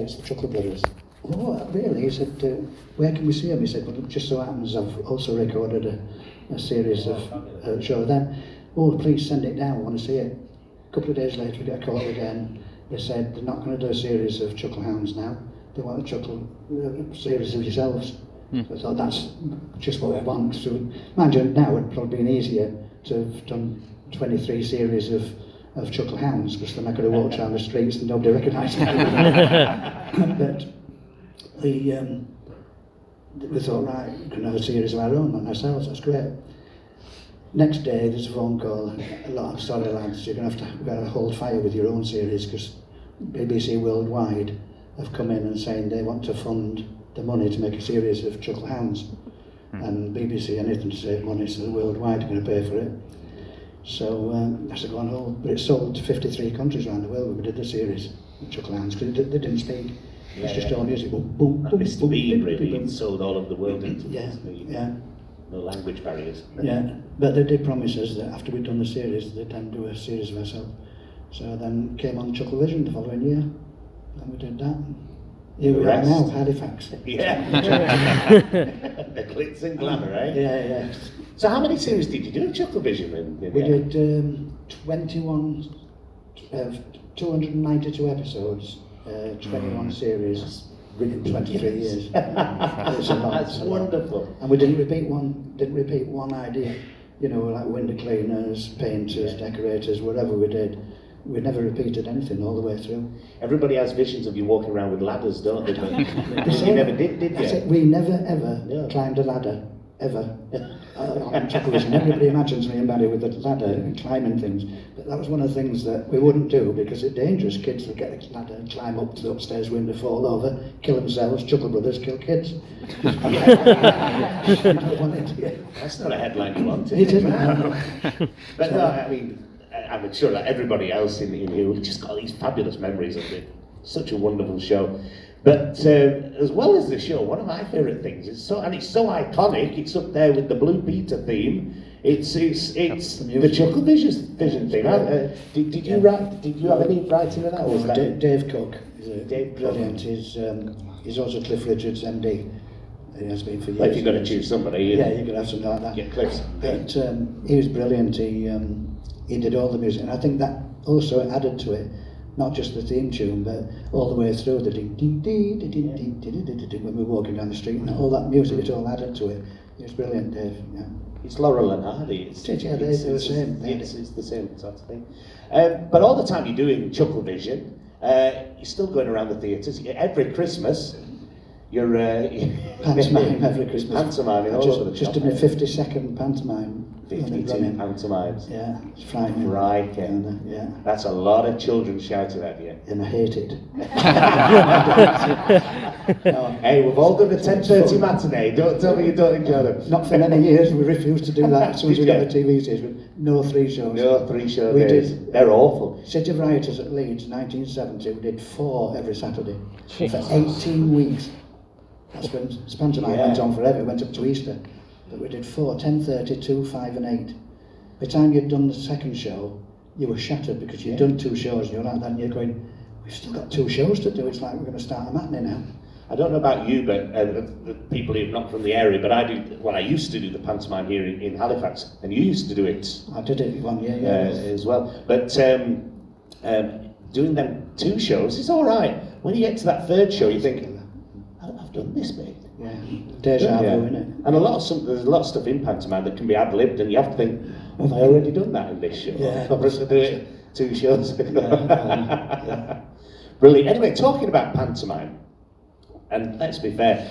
it's the Chuckle Brothers. Oh, really? He said, where can we see them? He said, well, it just so happens I've also recorded a series of show then. Oh, please send it down, I want to see it. A couple of days later we get a call again. They said they're not going to do a series of Chuckle Hounds now. They want a Chuckle series of yourselves. So I thought that's just what we want. So, mind you, now it'd probably been easier to have done 23 series of Chuckle Hounds, because then I could have walked around the streets and nobody recognised me. But we thought, right, we can have a series of our own on ourselves, that's great. Next day there's a phone call, a lot of sorry lads, you're going to have to hold fire with your own series, because BBC Worldwide have come in and saying they want to fund the money to make a series of Chuckle Hounds. And BBC, anything to save money, so the Worldwide are going to pay for it. So that's gone home. But it's sold to 53 countries around the world when we did the series of Chuckle Hounds, because they didn't speak. It's just all music. Boom, boom, boom, Mr. Bean really sold all over the world into no language barriers. Yeah, but they did promise us that after we'd done the series, they'd then do a series of ourselves. So then came on ChuckleVision the following year, and we did that. Here we are now, Halifax. Yeah. The glitz and glamour, eh? Yeah. So how many series did you do of ChuckleVision? We did 21, 292 episodes, 21 series, in 23 years. It's a lot. That's wonderful. And we didn't repeat one idea. You know, like window cleaners, painters, decorators, whatever we did. We never repeated anything all the way through. Everybody has visions of you walking around with ladders, don't they? You never did you? We never ever climbed a ladder, ever. On ChuckleVision, everybody imagines me and Barry with a ladder and climbing things, but that was one of the things that we wouldn't do because it's dangerous. Kids would get a ladder and climb up to the upstairs window, fall over, kill themselves. Chuckle Brothers kill kids. That's not a headline you wanted. It isn't. But no, I mean, I'm sure that everybody else in here has just got these fabulous memories of it. Such a wonderful show. But as well as the show, one of my favourite things is so iconic. It's up there with the Blue Peter theme. It's the ChuckleVision theme. Did you write? Did you have any writing of that? Or was that Dave Cook? Dave brilliant. He's also Cliff Richard's MD. He has been for years. Well, if you're going to choose somebody, you're going to have something like that. Yeah, Cliff's. But he was brilliant. He did all the music, and I think that also added to it. Not just the theme tune, but all the way through the ding ding ding ding ding ding ding ding ding when we're walking down the street, and all that music, it all added to it. It was brilliant, Dave. Yeah. It's Laurel and Hardy. It's the same. It's the same sort of thing. But all the time you're doing ChuckleVision, you're still going around the theatres. Every Christmas, you're pantomime every Christmas. Pantomime all over the just did my 50-second pantomime. 52 pantomimes. Yeah, it's frightening. Right, yeah. That's a lot of children shouting at you. And I hate it. Hey, we've all done the 10:30 matinee. Don't tell me you don't enjoy them. Not for many years. We refused to do that as soon as we got the TV station. No 3 shows. No 3 shows. We did. They're awful. City of Rioters at Leeds, 1970. We did 4 every Saturday for 18 weeks. That's when pantomime went on forever. It went up to Easter. But we did 4, 10:30, 2, 5 and 8. By the time you'd done the second show, you were shattered because you'd done 2 shows and you're like that and you're going, we've still got 2 shows to do, it's like we're going to start a matinee now. I don't know about you, but the people who are not from the area, but I used to do the pantomime here in Halifax, and you used to do it. I did it 1 year, as well. But doing them 2 shows is all right. When you get to that 3rd show, you think, I've done this bit. Yeah, deja vu, innit? And there's a lot of stuff in pantomime that can be ad-libbed, and you have to think, have I already done that in this show? Yeah. I've got to do it 2 shows. Brilliant. Anyway, talking about pantomime, and let's be fair,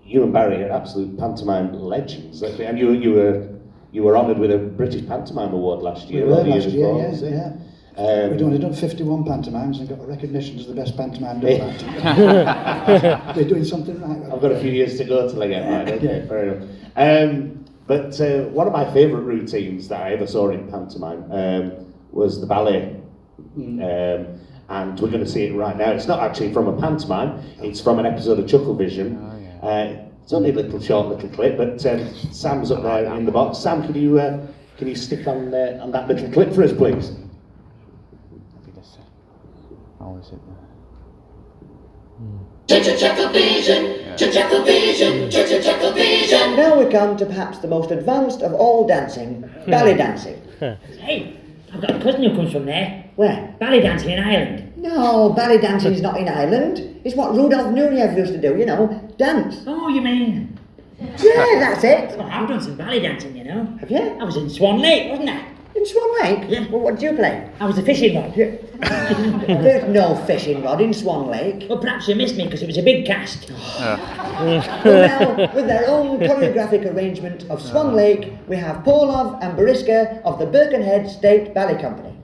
you and Barry are absolute pantomime legends. And you were honoured with a British Pantomime Award last year. We were last year, yeah. We've only done 51 pantomimes and got a recognition as the best pantomime done that. They're doing something right. I've got a few years to go till I get mine. Okay, fair enough. But one of my favourite routines that I ever saw in pantomime was the ballet. And we're going to see it right now. It's not actually from a pantomime, it's from an episode of ChuckleVision. It's only a little clip, but Sam's up there in the box. Sam, can you stick on that little clip for us, please? How is it? ChuckleVision, ChuckleVision, ChuckleVision. Now we come to perhaps the most advanced of all dancing, ballet dancing. Hey, I've got a cousin who comes from there. Where? Ballet dancing in Ireland. No, ballet dancing is not in Ireland. It's what Rudolf Nureyev used to do, you know, dance. Oh, you mean? Yeah, that's it. Well, I've done some ballet dancing, you know. Have you? I was in Swan Lake, wasn't I? In Swan Lake? Yeah. Well, what did you play? I was a fishing rod. There's no fishing rod in Swan Lake. Well, perhaps you missed me because it was a big cast. Well, now, with their own choreographic arrangement of Swan Lake, we have Polov and Boriska of the Birkenhead State Ballet Company.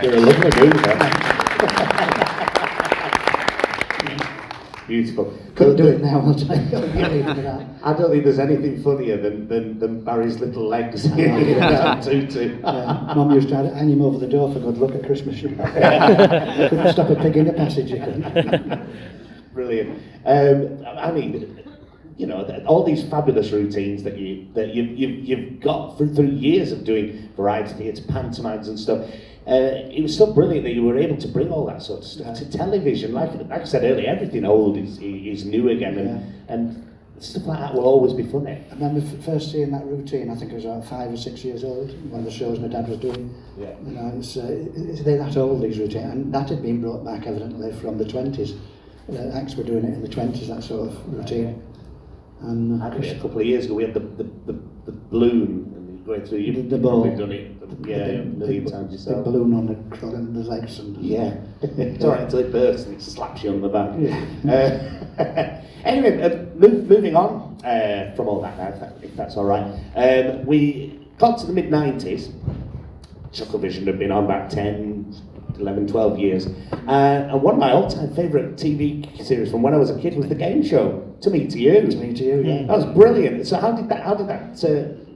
You're a lovely mover. Beautiful. Couldn't do it now, I'll tell you. I don't think there's anything funnier than Barry's little legs in that tutu. Mum used to hang him over the door for good luck at Christmas. Couldn't stop a pig in the passage. You couldn't. Brilliant. I mean, you know, all these fabulous routines that you've got through years of doing variety theatre, pantomimes and stuff. It was so brilliant that you were able to bring all that sort of stuff to television. Like I said earlier, everything old is new again, and stuff like that will always be funny. I remember first seeing that routine. I think I was about 5 or 6 years old. One of the shows my dad was doing. Yeah. You know, they're that old, these routines, and that had been brought back evidently from the 20s. Acts were doing it in the 20s, that sort of routine. And I did it a couple of years ago. We had the balloon and going through. You've the ball. probably done it, a million times the yourself. balloon on the crawling the legs and Yeah, it's alright until it bursts and it slaps you on the back. Yeah. Anyway, moving on from all that now, if that's alright. We got to the mid-90s. ChuckleVision had been on about 10, 11, 12 years. And one of my all-time favourite TV series from when I was a kid was the game show, To Me To You. To Me To You, yeah. That was brilliant. So how did that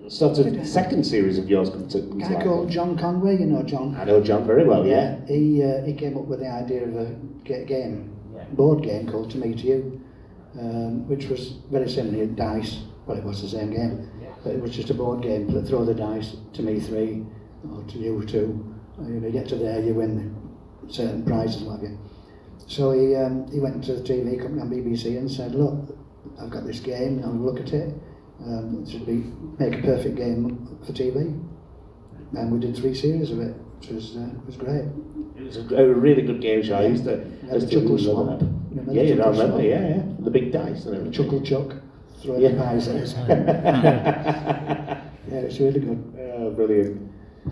sort of second series of yours come to A guy life? called John Conway, you know John? I know John very well, yeah. He came up with the idea of a board game called To Me To You, which was very similar to dice. Well, it was the same game, but it was just a board game. Throw the dice, to me 3, or to you 2. You get to there, you win certain prizes, what have you. So he went to the TV company on BBC and said, look, I've got this game, have a look at it. It should make a perfect game for TV. And we did 3 series of it, which was great. It was a really good game show. I used to Chuckle Swamp. Yeah, you don't remember, yeah. The big dice and everything. Chuckle Chuck, throwing Yeah. the pies at us. Yeah, it's really good. Oh, brilliant.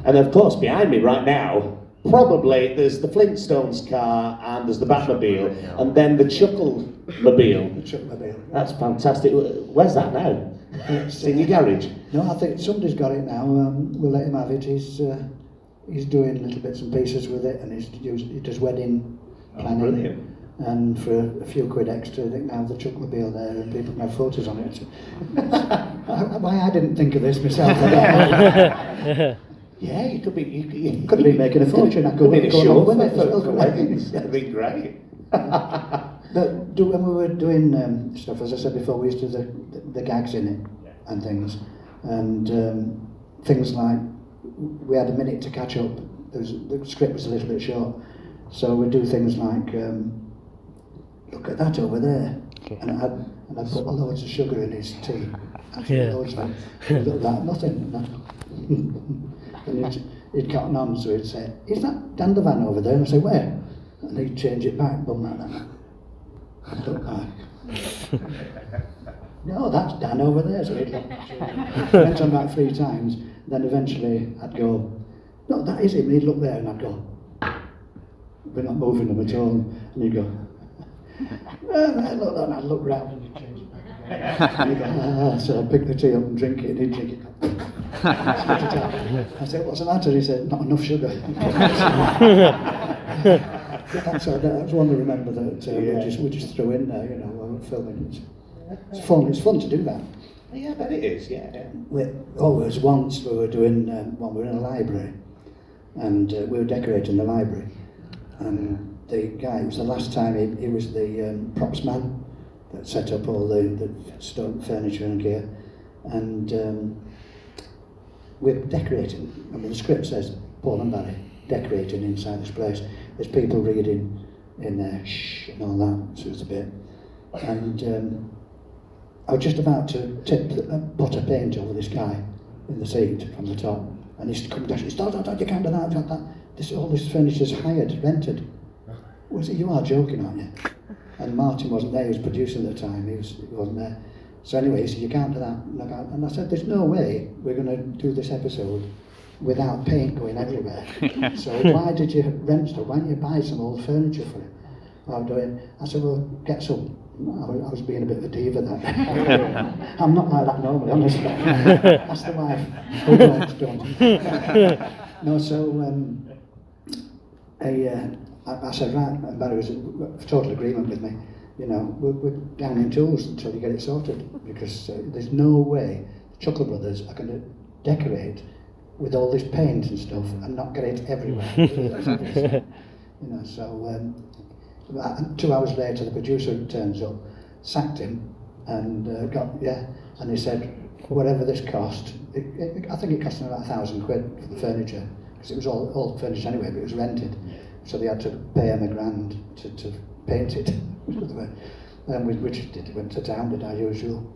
And of course, behind me right now, probably there's the Flintstones car and there's the Batmobile and then the Chuckle-mobile. The Chuckmobile. That's fantastic. Where's that now? It's in your garage. No, I think somebody's got it now. We'll let him have it. He's doing little bits and pieces with it, and he does wedding planning. Brilliant. And for a few quid extra, they can have the Chuckmobile there, and people can have photos on it. Why I didn't think of this myself? I don't know. Yeah, you could be. You Could be making a fortune. I could be be in a going show on with it. for weddings. That'd be great. But when we were doing stuff, as I said before, we used to do the gags in it and things, and things like we had a minute to catch up. The script was a little bit short, so we'd do things like look at that over there, and I'd put loads of sugar in his tea. Loads of it. Look at that, nothing. And he'd cotton on, so he'd say, "Is that Dandovan over there?" And I'd say, "Where?" and he'd change it back, bum like that. I'd look back. No, that's Dan over there. So he'd look. Went on about 3 times, then eventually I'd go, no, that is him, and he'd look there and I'd go, we're not moving them at all, and he'd go, and I'd look round and he'd change it back again. And he'd go, so I'd pick the tea up and drink it, and he'd drink it. Spit it out. I said, what's the matter? He said, not enough sugar. That's one to remember that we just threw in there, you know, while we're filming. It's fun to do that. Yeah, I bet it is, yeah. There was once we were doing, we were in a library, and we were decorating the library, and the guy, it was the last time he was the props man that set up all the stone furniture and gear, and we're decorating. I mean, the script says Paul and Barry decorating inside this place. There's people reading in there, shh, and all that, so it's a bit. And I was just about to tip a pot of paint over this guy in the seat from the top, and he's come down. He says, "No, you can't do that. All this furniture's hired, rented." Was it? You are joking, aren't you? And Martin wasn't there. He was producing at the time. He wasn't there. So anyway, he said, "You can't do that." And I said, "There's no way we're going to do this episode without paint going everywhere. So why did you rent stuff? Why don't you buy some old furniture for it?" I said, "Well, get some." I was being a bit of a diva then. I'm not like that normally, honestly. That's the wife. Oh, don't. No, so I said, right, and Barry was in total agreement with me. You know, we're down in tools until you get it sorted, because there's no way the Chuckle brothers are going to decorate with all this paint and stuff and not get it everywhere. You know, so 2 hours later the producer turns up, sacked him, and and he said, whatever this cost, I think it cost them about £1,000 for the furniture, because it was all furniture anyway, but it was rented, so they had to pay him £1,000 to paint it. We just did, went to town, did our usual,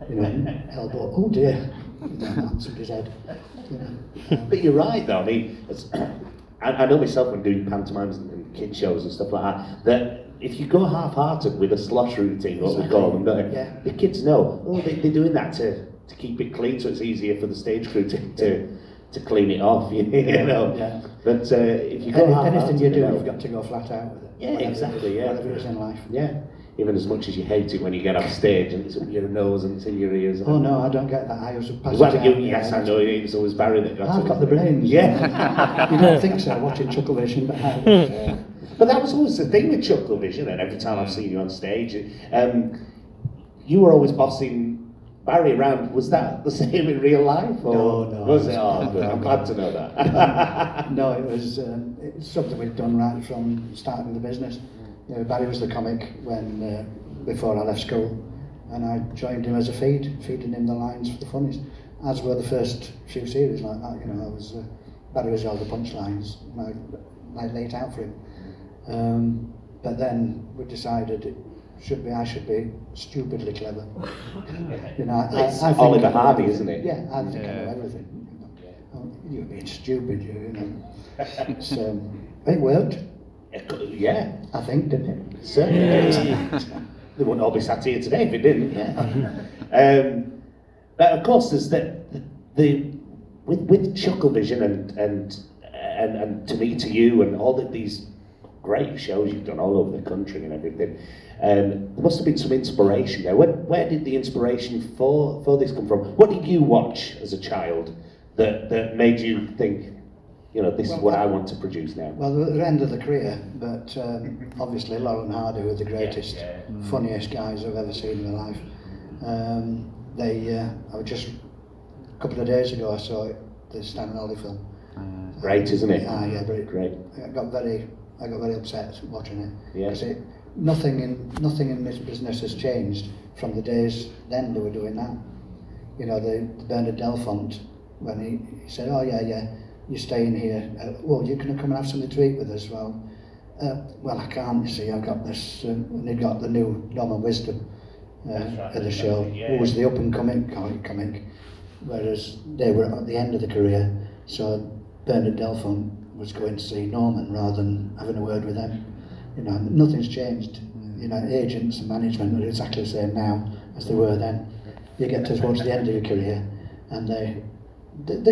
you know, elbow, oh dear, you know, on somebody's head. You know. But you're right though, I mean, I know myself when doing pantomimes and kid shows and stuff like that if you go half-hearted with a slosh routine, what we call them, the kids know, they're doing that to keep it clean, so it's easier for the stage crew to clean it off, you know. Yeah. But if you go anything you do, you've got to go flat out with it. Yeah, exactly. Whatever it is in life. Yeah. Even as much as you hate it when you get off stage and it's up your nose and it's in your ears. Oh no, I don't get that. I was yes, I know. It was always Barry that got it. I've got the brains. Yeah. You don't think so, watching ChuckleVision, but I But that was always the thing with ChuckleVision, and every time I've seen you on stage, you were always bossing Barry around. Was that the same in real life? Or no. Was it? Oh, good. I'm glad to know that. No, it's something we've done right from starting the business. You know, Barry was the comic when before I left school, and I joined him as a feeding him the lines for the funnies, as were the first few series like that. You know, Barry was all the punchlines, and I laid out for him. But then we decided I should be stupidly clever. You know, I think Oliver Hardy, isn't it? Yeah, I think I know everything. You're being stupid, you know. So it worked. Yeah, I think, didn't it? Certainly. They wouldn't all be sat here today if it didn't. Yeah. But of course, there's with ChuckleVision and to me, to you, and all these great shows you've done all over the country and everything. There must have been some inspiration there. Where did the inspiration for this come from? What did you watch as a child that made you think, you know, this is what I want to produce now? Well, the end of the career, but obviously Laurel and Hardy were the greatest, funniest guys I've ever seen in my life. I was just a couple of days ago I saw it, the Stan and Ollie film. Great, isn't it? Yeah, great. I got very upset watching it. Yeah. Because nothing in this business has changed from the days then they were doing that. You know, the Bernard Delfont, when he said, "Oh yeah, you're staying here. Well, you're going to come and have something to eat with us." Well, I can't. You see, I've got this. And he got the new Norman Wisdom at the show, who was the up and coming comic, whereas they were at the end of the career. So Bernard Delfont was going to see Norman rather than having a word with them. You know, nothing's changed. You know, agents and management are exactly the same now as they were then. You get towards the end of your career, and they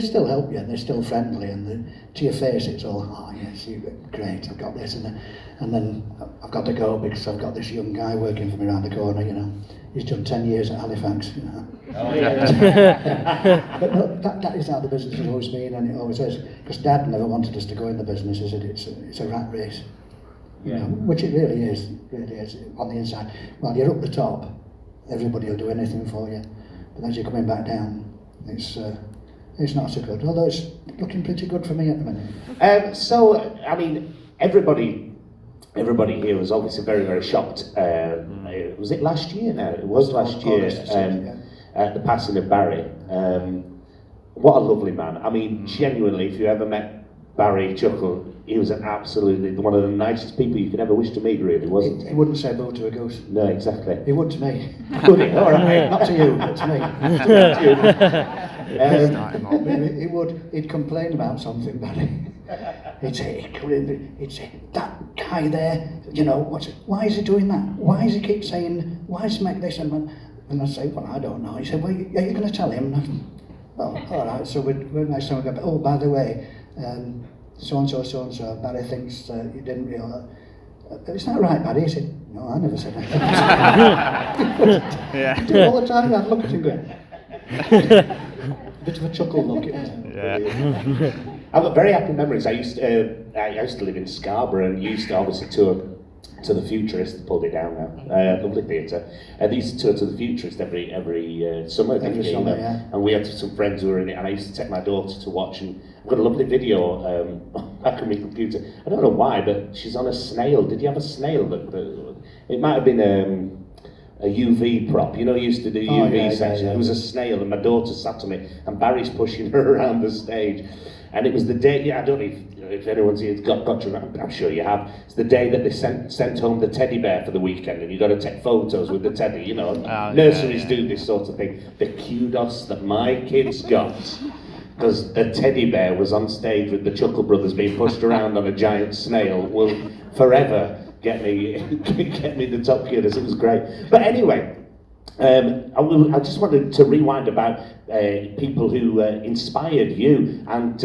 still help you, and they're still friendly, and to your face it's all, oh yes, great, I've got this, and then I've got to go because I've got this young guy working for me around the corner, you know. He's done 10 years at Halifax, you know. Oh, yeah. But no, that is how the business has always been, and it always is. Because Dad never wanted us to go in the business, is it? It's a rat race. You know, which it really is on the inside. While you're up the top, everybody will do anything for you. But as you're coming back down, it's not so good. Although it's looking pretty good for me at the minute. So, I mean, everybody here was obviously very, very shocked. Was it last year now? It was last year, at the passing of Barry. What a lovely man. I mean, genuinely, if you ever met Barry Chuckle, he was absolutely one of the nicest people you could ever wish to meet, really, wasn't he? He wouldn't say boo to a goose. No, exactly. He would to me. Would he? All right. Not to you, but to me. He would. He'd complain about something, Barry. He'd say, that guy there, you know, why is he doing that? Why does he keep saying, why does he make this? And I'd say, well, I don't know. He said, well, are you going to tell him? Well, all right. So next time we go, oh, by the way, so-and-so, Barry thinks you didn't realise. Is that right, Barry? He said, no, I never said that. Yeah. Do it all the time, I'd look at him going, bit of a chuckle look at him. Yeah. I've got very happy memories. I used to live in Scarborough and used to obviously tour to the Futurist. Pulled it down now. Lovely theatre. They used to tour to the Futurist every summer. Every summer, yeah. And we had some friends who were in it, and I used to take my daughter to watch. And I've got a lovely video back on my computer. I don't know why, but she's on a snail. Did you have a snail? It might have been a UV prop. You know, you used to do UV section. Yeah. It was a snail, and my daughter sat on it, and Barry's pushing her around the stage. And it was the day, I don't know if anyone's here got to, I'm sure you have, it's the day that they sent home the teddy bear for the weekend, and you've got to take photos with the teddy, you know. Nurseries do this sort of thing. The kudos that my kids got, because the teddy bear was on stage with the Chuckle brothers being pushed around on a giant snail, will forever get me the top kudos. It was great. But anyway, I just wanted to rewind about people who inspired you, and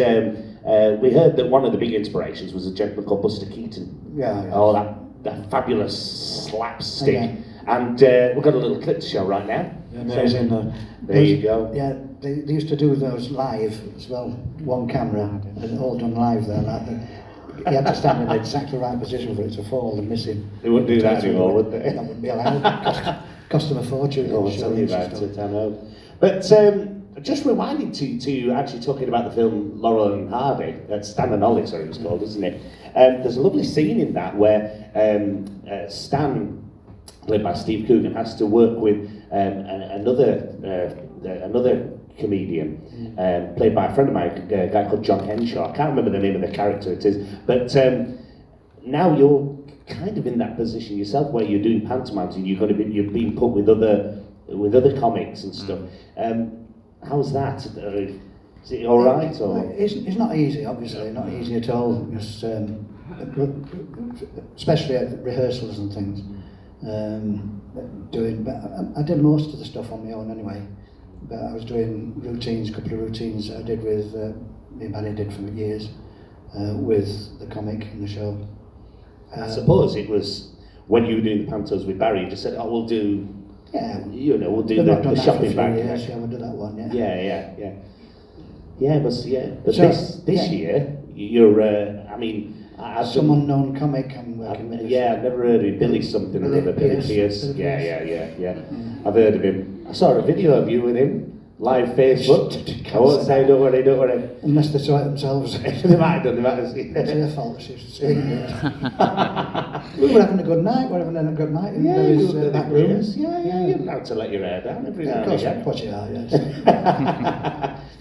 we heard that one of the big inspirations was a gentleman called Buster Keaton. Yeah. Oh, that fabulous slapstick. Yeah. And we've got a little clip to show right now. Amazing. There you go. Yeah, they used to do those live as well, one camera, and all done live there. Like you had to stand in the exactly right position for it to fall and miss him. They wouldn't do that anymore, would they? That wouldn't be allowed. Cost them a fortune. Oh, I'll tell you about it, I know. But just rewinding to actually talking about the film Laurel and Hardy, Stan and Ollie, sorry, it was called, isn't it? There's a lovely scene in that where Stan, played by Steve Coogan, has to work with another comedian, played by a friend of mine, a guy called John Henshaw. I can't remember the name of the character it is, but now you're kind of in that position yourself where you're doing pantomimes and you're being put with other comics and stuff. How's that? Is it all right? Or? It's not easy, obviously, not easy at all. Just, especially at rehearsals and things. But I did most of the stuff on my own anyway. But I was doing a couple of routines that I did with me and Barry did for years with the comic in the show. I suppose it was when you were doing the pantos with Barry, you just said, "Oh, we'll do." Yeah, we'll do the shopping bag. Years, yeah, we'll do that one. But this year, you're. I mean, some unknown comic I'm working with. Yeah, I've never heard of him. Billy something or other. Billy Pierce. Yeah. I've heard of him. I saw a video of you with him. Live Facebook. I won't say, don't worry. Unless they saw it themselves. They might have done, It's their fault, we were having a good night, in his back room. Yeah, you're allowed to let your hair down every now and again. Of course you are, yes.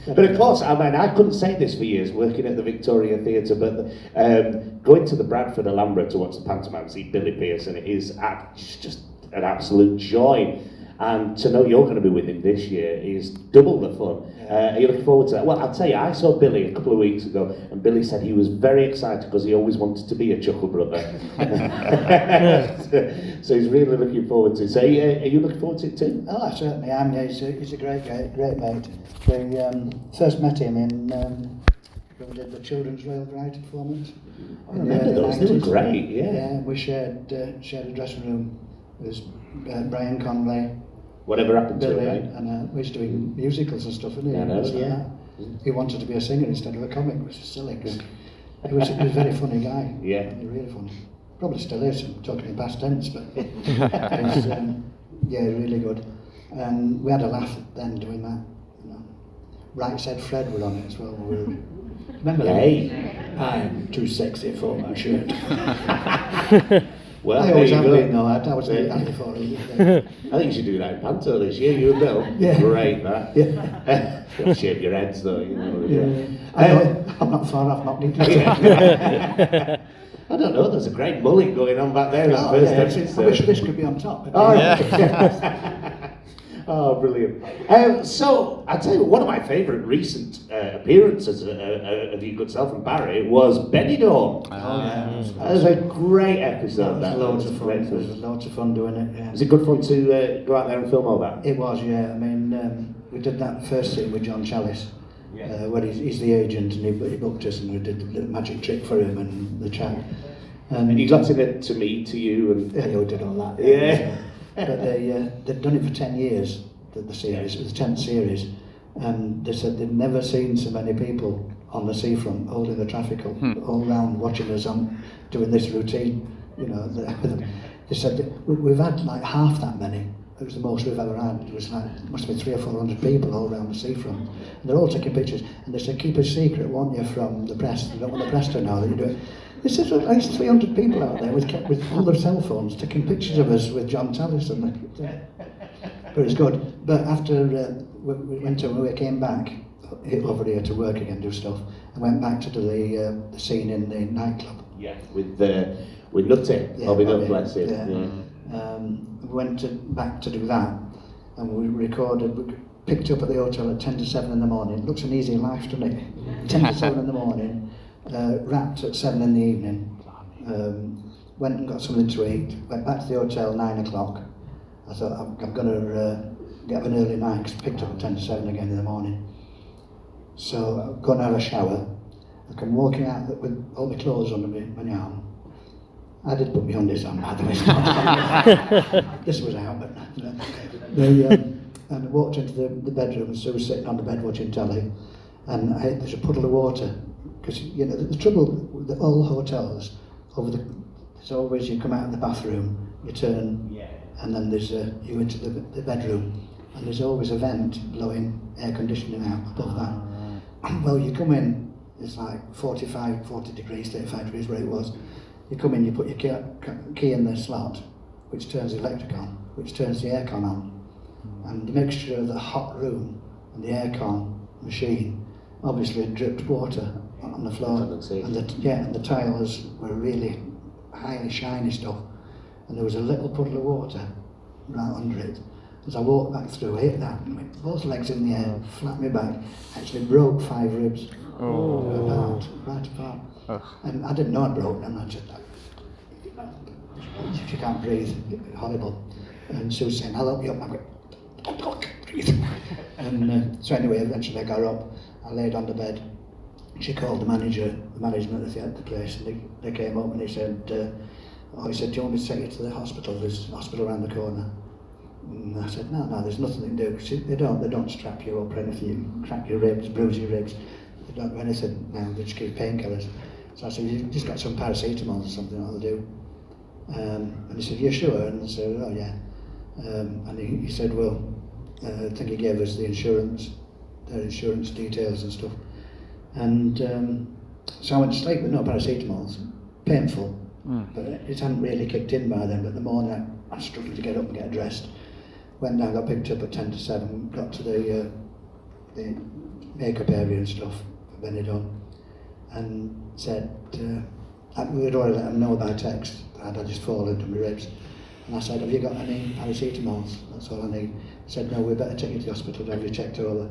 But of course, I mean, I couldn't say this for years, working at the Victoria Theatre, but going to the Bradford Alhambra to watch the pantomime, see Billy Pierce, and it is just an absolute joy. and to know you're going to be with him this year is double the fun. Are you looking forward to that? Well, I'll tell you, I saw Billy a couple of weeks ago, and Billy said he was very excited because he always wanted to be a Chuckle brother. So he's really looking forward to it. So are you looking forward to it too? Oh, I certainly am. Yeah, he's a great guy, great mate. We first met him in when we did the Children's Royal Variety performance. I remember those. They were great. Yeah. Yeah, we shared a dressing room with Brian Conley. Whatever happened to Billy, it, right? and we used doing musicals and stuff, wasn't he? Yeah, I know, Like yeah. that. He wanted to be a singer instead of a comic, which is silly. 'Cause he was a very funny guy. Yeah. Really funny. Probably still is. I'm talking in past tense, but he's, yeah, really good. And we had a laugh then doing that. You know. Right Said Fred were on it as well. Remember that? Hey. I'm too sexy for my shirt. Well, I there always you have go. been though. I was doing that before. I think you should do that in Panto this year, you and Bill. Yeah. Great, that. Yeah. Don't shave your heads though, you know. I'm not far off not needing to. I don't know, there's a great mullet going on back there in that first episode. I wish this could be on top. Oh, yeah. Oh, brilliant. So, I'll tell you, one of my favourite recent appearances of your good self and Barry was Benidorm. That was a great episode. That was loads of fun. Great It was loads of fun doing it. Yeah. Was it good fun to go out there and film all that? It was, yeah. I mean, we did that first scene with John Chalice, where he's the agent, and he booked us, and we did a little magic trick for him and the chat. And you got to me, to you, and Yeah, we did all that. Yeah. But they'd done it for 10 years, the series, it was the 10th series, and they said they'd never seen so many people on the seafront holding the traffic up, all round watching us on doing this routine. You know, they said that we've had like half that many. It was the most we've ever had. It was like, must have been 300 or 400 people all around the seafront. And they're all taking pictures. And they said, keep a secret, won't you, from the press? You don't want the press to know that you do it. They said, at least 300 people out there with all their cell phones taking pictures of us with John Tallis. But it was good. But after we came back over here to work again, do stuff, and went back to do the scene in the nightclub. yeah, with Nutty, Bobby Nutt, bless him. We went back to do that, and we recorded. We picked up at the hotel at 10 to 7 in the morning. It looks an easy life, doesn't it? 10 to 7 in the morning, wrapped at 7 in the evening. Went and got something to eat. Went back to the hotel 9 o'clock. I thought I'm going to get an early night, 'cause picked up at 10 to 7 again in the morning. So I've gone out a shower. I come walking out with all my clothes under my arm. I did put my undies on, by the way. This was out, but and I walked into the bedroom, and Sue was sitting on the bed watching telly, and there's a puddle of water, because you know the trouble with all hotels there's always, you come out of the bathroom, you turn, and then there's you into the bedroom, and there's always a vent blowing air conditioning out above that. Well, you come in, it's like 40 degrees, 35 degrees where it was. You come in, you put your key in the slot, which turns the electric on, which turns the aircon on. And the mixture of the hot room and the aircon machine obviously dripped water on the floor. And the tiles were really highly shiny stuff. And there was a little puddle of water right under it. As I walked back through, I hit that, and went both legs in the air, flapped me back, actually broke 5 ribs. Right apart. And I didn't know I'd broken them. I just, if you can't breathe, it's horrible. And Sue was saying, I'll help you up. I went, I can't breathe. And so anyway, eventually I got up, I laid on the bed. She called the management of the place, and they came up, and he said, do you want me to take you to the hospital? There's a hospital around the corner. And I said, no, there's nothing to do. They don't strap you up or anything. You crack your ribs, bruise your ribs. They don't do anything now, they just give painkillers. So I said, you just got some paracetamol or something that'll do. And he said, you sure? And I said, oh yeah. And he said, well, I think he gave us their insurance details and stuff. And so I went to sleep with no paracetamols. Painful, but it hadn't really kicked in by then. But the morning I struggled to get up and get dressed. Went down, got picked up at 10 to 7, got to the makeup area and stuff for Benidorm, and said, we'd already let them know by text that I'd just fallen to my ribs. And I said, have you got any paracetamols? That's all I need. He said, no, we better take you to the hospital to have you checked over.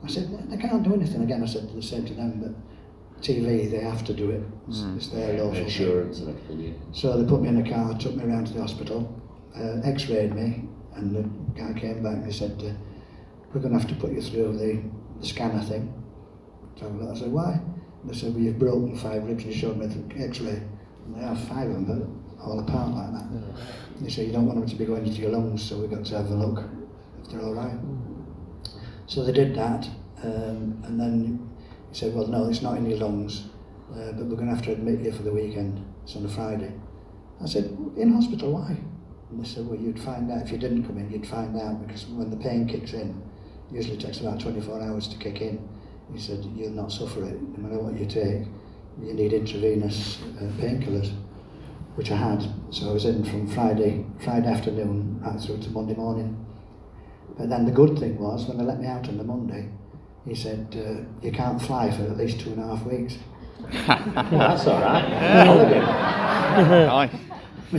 I said, they can't do anything. Again, I said the same to them, but TV, they have to do it. It's their law. Insurance and everything, yeah. So they put me in a car, took me around to the hospital, x-rayed me, and the guy came back and he said, we're going to have to put you through the scanner thing. So I said, why? And they said, well, you've broken 5 ribs, and he showed me the x-ray. And they have 5 of them, but all apart like that. And they said, you don't want them to be going into your lungs, so we've got to have a look if they're all right. So they did that, and then he said, well, no, it's not in your lungs, but we're going to have to admit you for the weekend. It's on a Friday. I said, in hospital, why? And they said, well, you'd find out, if you didn't come in, you'd find out, because when the pain kicks in, it usually takes about 24 hours to kick in. He said, you'll not suffer it, no matter what you take. You need intravenous painkillers, which I had. So I was in from Friday afternoon right through to Monday morning. But then the good thing was, when they let me out on the Monday, he said, you can't fly for at least 2.5 weeks. Well, that's all right. Holiday. Nice.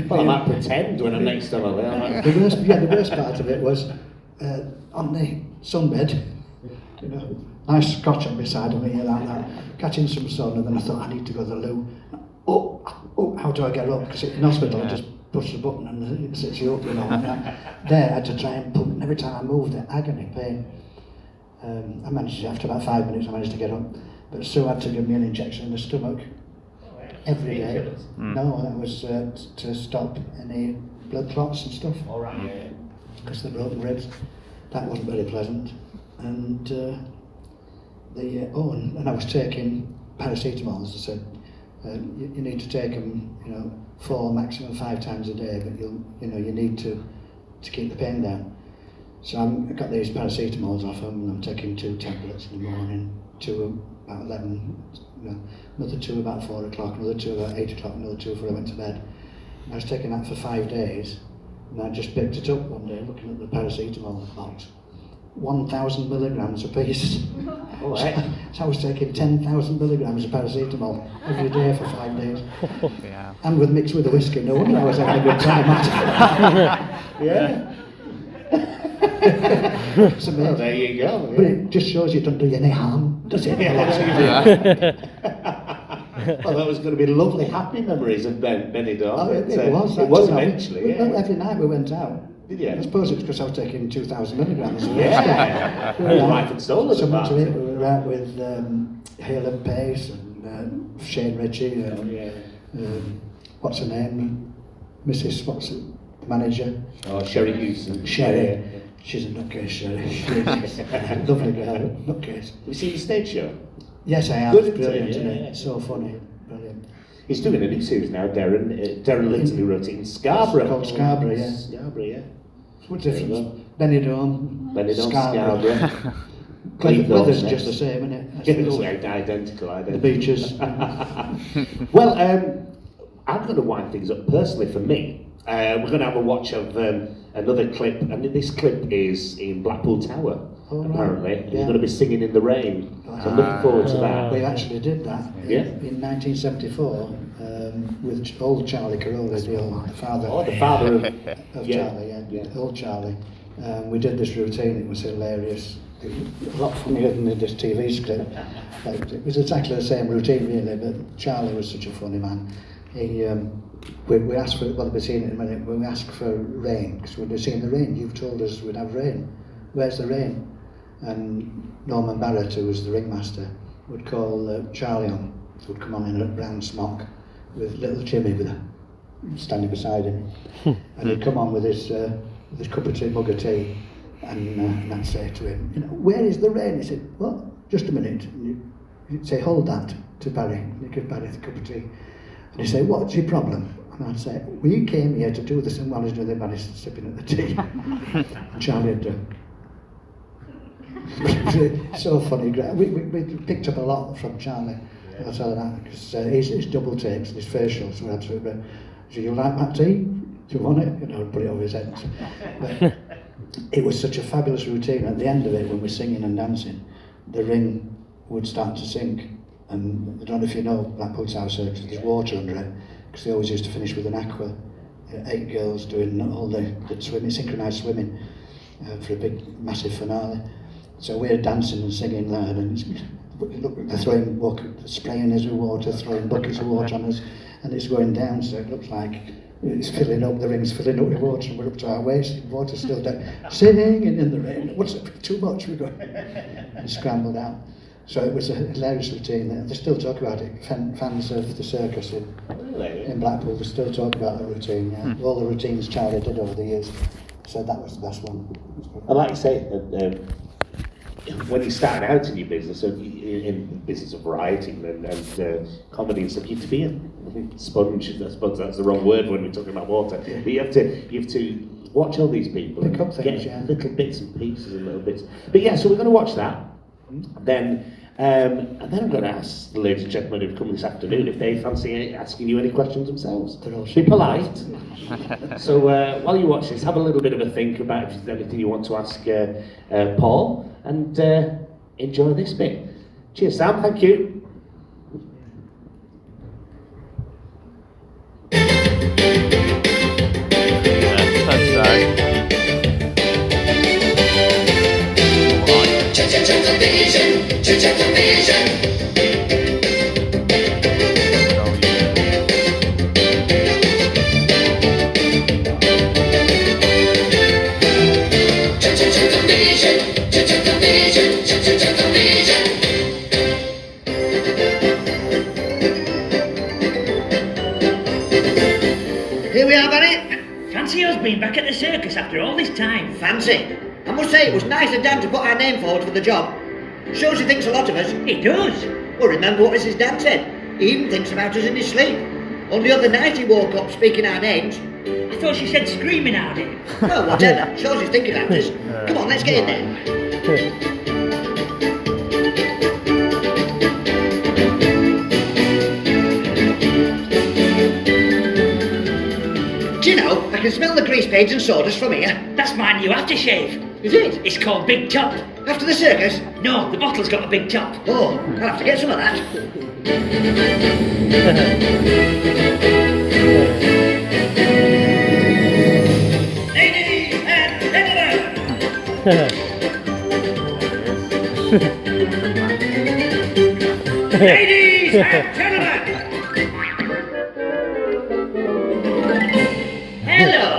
Well, I might pretend when I'm next on holiday. The worst part of it was on the sunbed, you know, nice scotch on my side of me like that, catching some sun, and then I thought I need to go to the loo. Oh, how do I get up? Because in hospital I just push the button and it sits you up, you know. There I had to try and put, and every time I moved, the agony pain. I managed to, after about 5 minutes, I managed to get up. But Sue had to give me an injection in the stomach every day. No, that was to stop any blood clots and stuff. All right, yeah. Because of the broken ribs. That wasn't very pleasant. And and I was taking paracetamol, as I said. You need to take them, 4, maximum 5 times a day, but you need to keep the pain down. So I got these paracetamols off them, and I'm taking 2 tablets in the morning, 2 about 11, another 2 about 4 o'clock, another 2 about 8 o'clock, another 2 before I went to bed. And I was taking that for 5 days, and I just picked it up one day, looking at the paracetamol box. 1,000 milligrams a piece. All right. So I was taking 10,000 milligrams of paracetamol every day for 5 days. Yeah. And mixed with the whiskey. No wonder I was having a good time at it. Yeah. It's amazing. Well, there you go. But it just shows you don't do you any harm, does it? Well, that was going to be lovely, happy memories of Benidorm. Oh, it was. It was actually. eventually, yeah. Well, every night we went out. Did you? I suppose it's because I was taking 2,000 milligrams. Yeah. We were out- Life and soul of the so much of party. it, we were out with Hale and Pace and Shane Ritchie and what's her name? Mrs. What's it? Manager. Oh, Sherry Houston. Sherry. Yeah. She's a nutcase, Sherry. She's a lovely girl, nutcase. Have you seen the stage show? Yes, I have. Good, It's brilliant, yeah, isn't yeah. it? So funny. Brilliant. He's doing a new series now, Darren Linton, who wrote it in Scarborough. It's called Scarborough, yeah. Scarborough, yeah. What's the difference? Benidorm, Scarborough. Weather's just the same, isn't it? It's identical. The beaches. Well, I'm going to wind things up personally for me. We're going to have a watch of another clip, and this clip is in Blackpool Tower, apparently. And you're going to be singing in the rain. So I'm looking forward to that. We actually did that in 1974 with old Charlie Carolla, the father. Oh, the father of Charlie, yeah. Old Charlie. We did this routine, it was hilarious. It was a lot funnier than this TV script. It was exactly the same routine, really, but Charlie was such a funny man. We asked for, well, we'll see it in a minute, when we asked for rain, because we'd seen the rain, you've told us we'd have rain. Where's the rain? And Norman Barrett, who was the ringmaster, would call Charlie on, who'd come on in a brown smock with little Jimmy standing beside him. And he'd come on with his cup of tea, mug of tea, and I'd say to him, where is the rain? He said, what? Just a minute. And you'd say, hold that to Barry. And he'd give Barry the cup of tea. And he'd say, what's your problem? And I'd say, we came here to do this, and while he's doing it, Barry's sipping at the tea. And Charlie would do. So funny. We picked up a lot from Charlie. I'll tell you that, because his double takes and his facials were absolutely brilliant. So, you like that tea? Do you want it? Put it over his head. But it was such a fabulous routine. At the end of it, when we're singing and dancing, the ring would start to sink. And I don't know if you know Blackpool Tower Circus, there's water under it, because they always used to finish with an aqua 8 girls doing all the swimming, synchronised swimming for a big, massive finale. So we're dancing and singing loud, and they're spraying us with water, throwing buckets of water on us, and it's going down, so it looks like it's filling up, the ring's filling up with water, and we're up to our waist, water's still down, singing in the rain. What's it, too much? We're going and scrambled out. So it was a hilarious routine. They still talk about it. Fans of the circus in Blackpool, they still talk about the routine. Yeah. All the routines Charlie did over the years. So that was the best one. And like you say, when you started out in your business, in the business of writing and comedy and stuff, you have to be a sponge. I suppose that's the wrong word when we're talking about water. But you have to watch all these people Pick up and things, get little bits and pieces and little bits. But yeah, so we're going to watch that. Then and then I'm going to ask the ladies and gentlemen who've come this afternoon if they fancy asking you any questions themselves. Be polite. So while you watch this, have a little bit of a think about if there's anything you want to ask Paul, and enjoy this bit. Cheers, Sam. Thank you. ChuckleVision, ChuckleVision. ChuckleVision, ChuckleVision, ChuckleVision. Here we are, Barry. Fancy us being back at the circus after all this time. Fancy. I must say it was nice of Dan to put our name forward for the job. Shows he thinks a lot of us. It does. Well, remember what Mrs. Dan said? He even thinks about us in his sleep. Only the other night he woke up speaking our names. I thought she said screaming at him. Well, whatever. Shows he's thinking about us. Come on, let's get in there. Do you know, I can smell the grease paints and sawdust from here. That's my new aftershave. Is it? It's called Big Top. After the circus? No, the bottle's got a big top. Oh, I'll have to get some of that. Ladies and gentlemen! Ladies and gentlemen! Hello!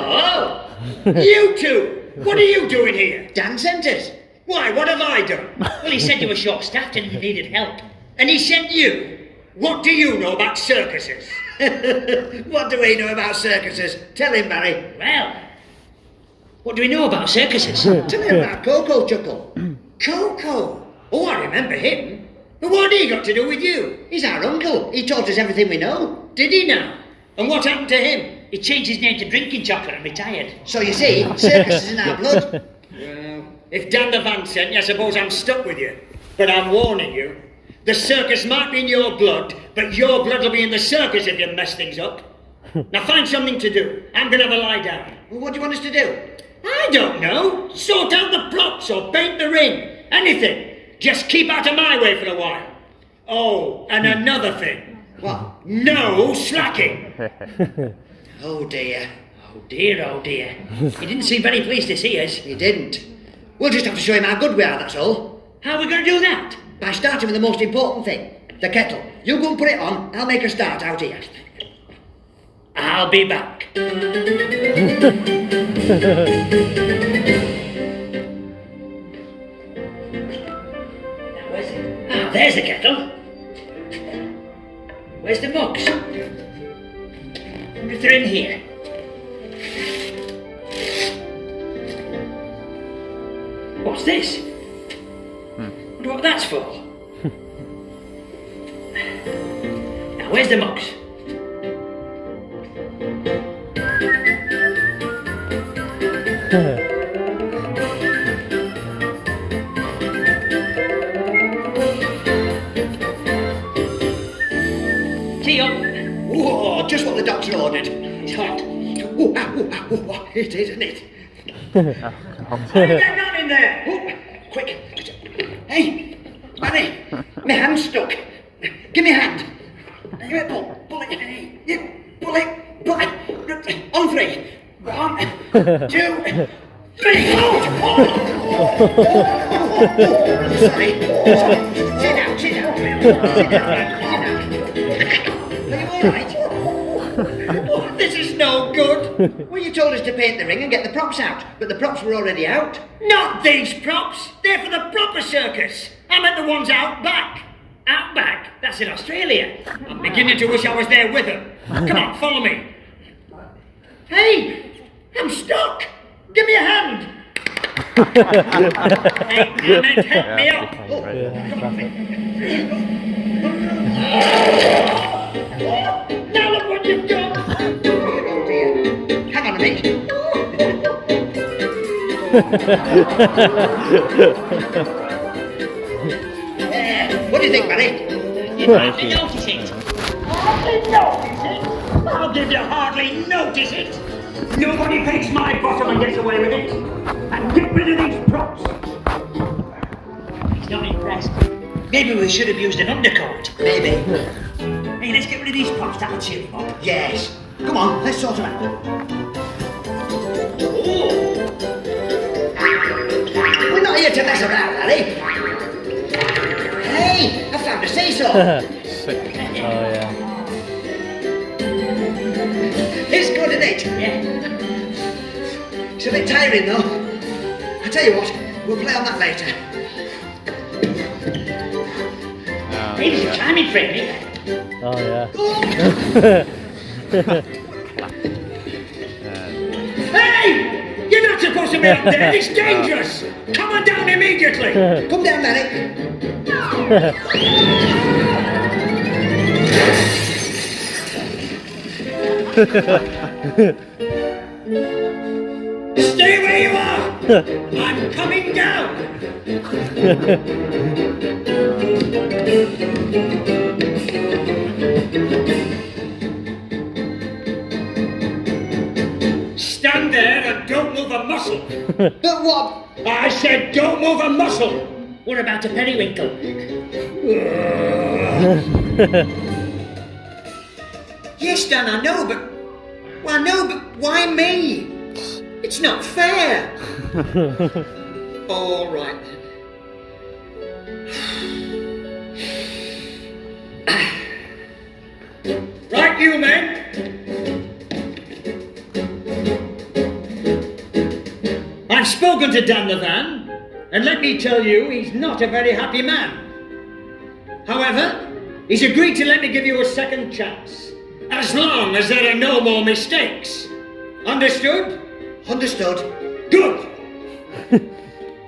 You two! What are you doing here? Dan sent us. Why, what have I done? Well, he said you were short-staffed and you needed help. And he sent you. What do you know about circuses? What do we know about circuses? Tell him, Barry. Well, what do we know about circuses? Tell me about Coco, Chuckle. Coco? Oh, I remember him. But what had he got to do with you? He's our uncle. He taught us everything we know. Did he now? And what happened to him? He changed his name to Drinking Chocolate and retired. So you see, circus is in our blood. Well, if Dan the Van sent you, I suppose I'm stuck with you. But I'm warning you. The circus might be in your blood, but your blood will be in the circus if you mess things up. Now find something to do. I'm going to have a lie down. Well, what do you want us to do? I don't know. Sort out the props or paint the ring. Anything. Just keep out of my way for a while. Oh, and another thing. What? No slacking. Oh dear. Oh dear, oh dear. He didn't seem very pleased to see us. He didn't. We'll just have to show him how good we are, that's all. How are we going to do that? By starting with the most important thing, the kettle. You go and put it on, I'll make a start out here. I'll be back. Now, where's it? Ah, there's the kettle. Where's the mugs? I wonder if they're in here. What's this? Wonder what that's for. Now, where's the mugs? Tea up. Whoa, just what the doctor ordered. It's hot. Ooh, ah, ooh, ah, ooh, ah, it is, isn't it? Get down in there. Oh, quick. Hey, Barry, my hand's stuck. Give me a hand. Give it, pull it. Yeah, pull it. On three. 2, 3. Sorry. Sit down. Sit down. Are you alright? This is no good. Well, you told us to paint the ring and get the props out, but the props were already out. Not these props. They're for the proper circus. I meant the ones out back. Out back? That's in Australia. I'm beginning to wish I was there with them. Come on, follow me. Hey, I'm stuck. Give me a hand. Hey, you meant help me up. Now look what you've done. Hang on a minute. What do you think, Barry? You hardly notice it. Hardly notice it? How did you hardly notice it? Nobody paints my bottom and gets away with it. And get rid of these props. He's not impressed. Maybe we should have used an undercoat. Maybe. Hey, let's get rid of these props. That'll cheer them up. Yes. Come on, let's sort them out. We're not here to mess around, Harry. Hey, I found a seesaw. yeah. It's good, isn't it? Yeah. It's a bit tiring, though. I tell you what, we'll play on that later. Hey, there's a climbing frame here. Oh yeah. Hey! You're not supposed to be up there. It's dangerous. Come on down immediately. Come down, Barry. Stay where you are. I'm coming down. Stand there and don't move a muscle. But what? I said don't move a muscle. What about a periwinkle? Yes, Dan, I know, but... Well, I know, but why me? It's not fair. All right, then. Right, you men. I've spoken to Dan the Van, and let me tell you, he's not a very happy man. However, he's agreed to let me give you a second chance, as long as there are no more mistakes. Understood? Understood. Good!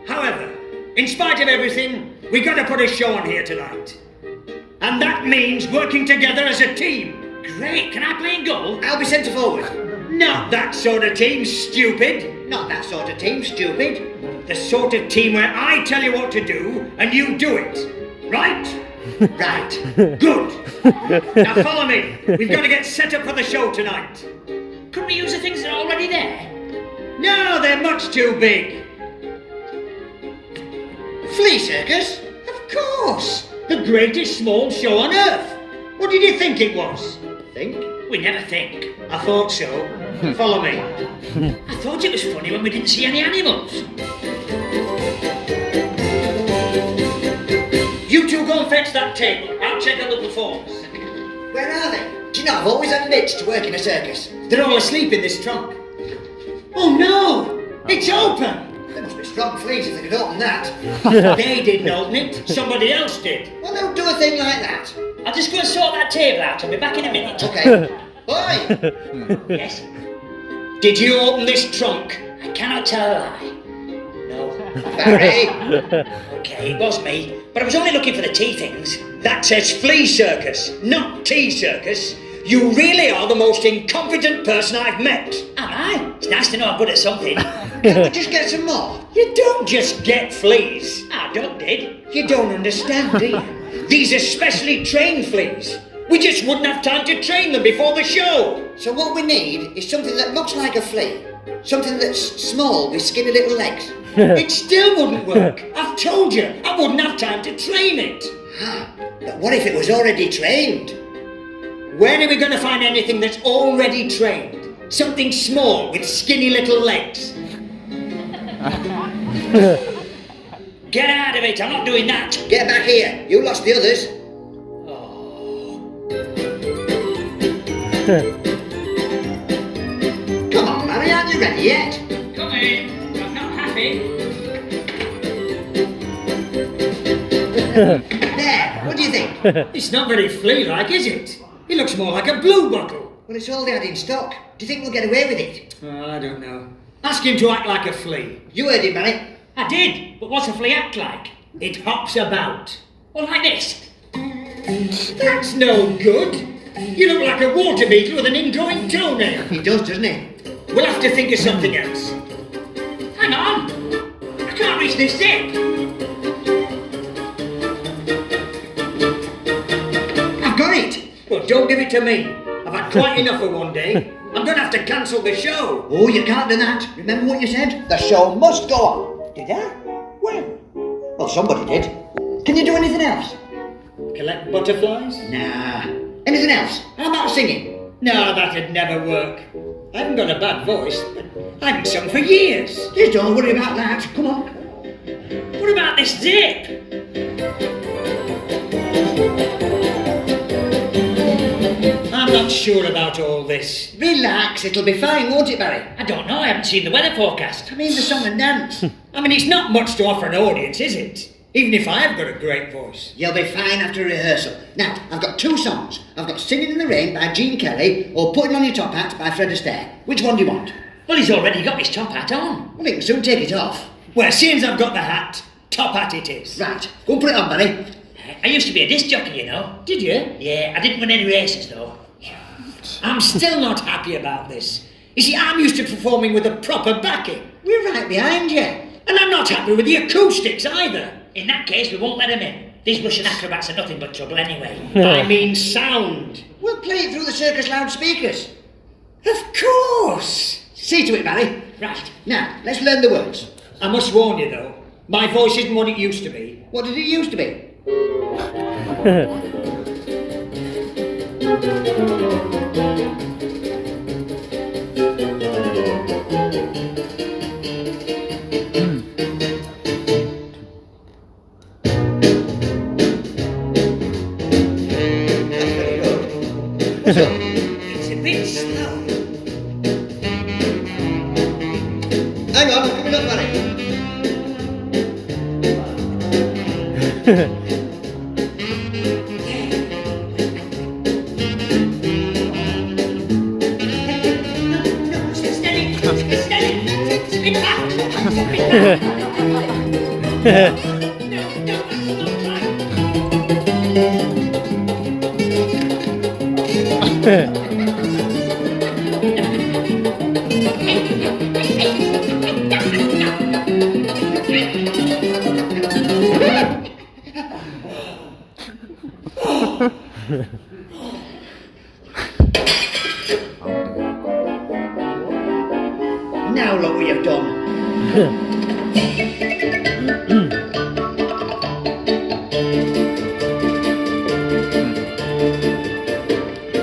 However, in spite of everything, we gotta put a show on here tonight. And that means working together as a team. Great, can I play in goal? I'll be centre forward. Not that sort of team, stupid. Not that sort of team, stupid. The sort of team where I tell you what to do and you do it. Right? Right. Good. Now follow me. We've got to get set up for the show tonight. Couldn't we use the things that are already there? No, they're much too big. Flea circus? Of course. The greatest small show on earth. What did you think it was? Think? We never think. I thought so. Follow me. I thought it was funny when we didn't see any animals. You two go and fetch that table. I'll check on the performers. Where are they? Do you know, I've always had an itch to work in a circus. They're all asleep in this trunk. Oh no! It's open! There must be strong fleas if they could open that. They didn't open it. Somebody else did. Well, don't do a thing like that. I'll just go and sort that table out. I'll be back in a minute. Okay. Oi! Yes? Did you open this trunk? I cannot tell a lie. No. Barry! Okay, it was me. But I was only looking for the tea things. That says flea circus, not tea circus. You really are the most incompetent person I've met. Am I? It's nice to know I'm good at something. Can't we just get some more? You don't just get fleas. Our dog did. You don't understand, do you? These are specially trained fleas. We just wouldn't have time to train them before the show. So what we need is something that looks like a flea. Something that's small with skinny little legs. It still wouldn't work. I've told you, I wouldn't have time to train it. But what if it was already trained? Where are we going to find anything that's already trained? Something small with skinny little legs. Get out of it, I'm not doing that. Get back here. You lost the others. Come on, Barry, aren't you ready yet? Come in, I'm not happy. There, what do you think? It's not very flea-like, is it? It looks more like a blue bottle. Well, it's all they had in stock. Do you think we'll get away with it? Oh, I don't know. Ask him to act like a flea. You heard him, Barry. I did, but what's a flea act like? It hops about. Well, like this. That's no good. You look like a water beetle with an ingrowing toenail. He does, doesn't he? We'll have to think of something else. Hang on. I can't reach this zip. I've got it. Well, don't give it to me. I've had quite enough for one day. I'm going to have to cancel the show. Oh, you can't do that. Remember what you said? The show must go on. Did I? When? Well, somebody did. Can you do anything else? Collect butterflies? Nah. Anything else? How about singing? No, that'd never work. I haven't got a bad voice, but I haven't sung for years. Just don't worry about that. Come on. What about this zip? I'm not sure about all this. Relax, it'll be fine, won't it, Barry? I don't know, I haven't seen the weather forecast. I mean the song and dance. I mean, it's not much to offer an audience, is it? Even if I've got a great voice. You'll be fine after rehearsal. Now, I've got two songs. I've got Singing in the Rain by Gene Kelly or Putting on Your Top Hat by Fred Astaire. Which one do you want? Well, he's already got his top hat on. Well, he can soon take it off. Well, seeing as I've got the hat, top hat it is. Right, go and put it on, Barry. I used to be a disc jockey, you know. Did you? Yeah, I didn't win any races, though. I'm still not happy about this. You see, I'm used to performing with a proper backing. We're right behind you. And I'm not happy with the acoustics either. In that case, we won't let him in. These Russian acrobats are nothing but trouble anyway. I mean sound. We'll play it through the circus loudspeakers. Of course. See to it, Barry. Right. Now, let's learn the words. I must warn you, though. My voice isn't what it used to be. What did it used to be? What's up? It's a bit slow. Hang on, I'm coming up, Barry. No, steady. Steady. Spin back. Spin back. No, don't. That's not right. Now look what you've done.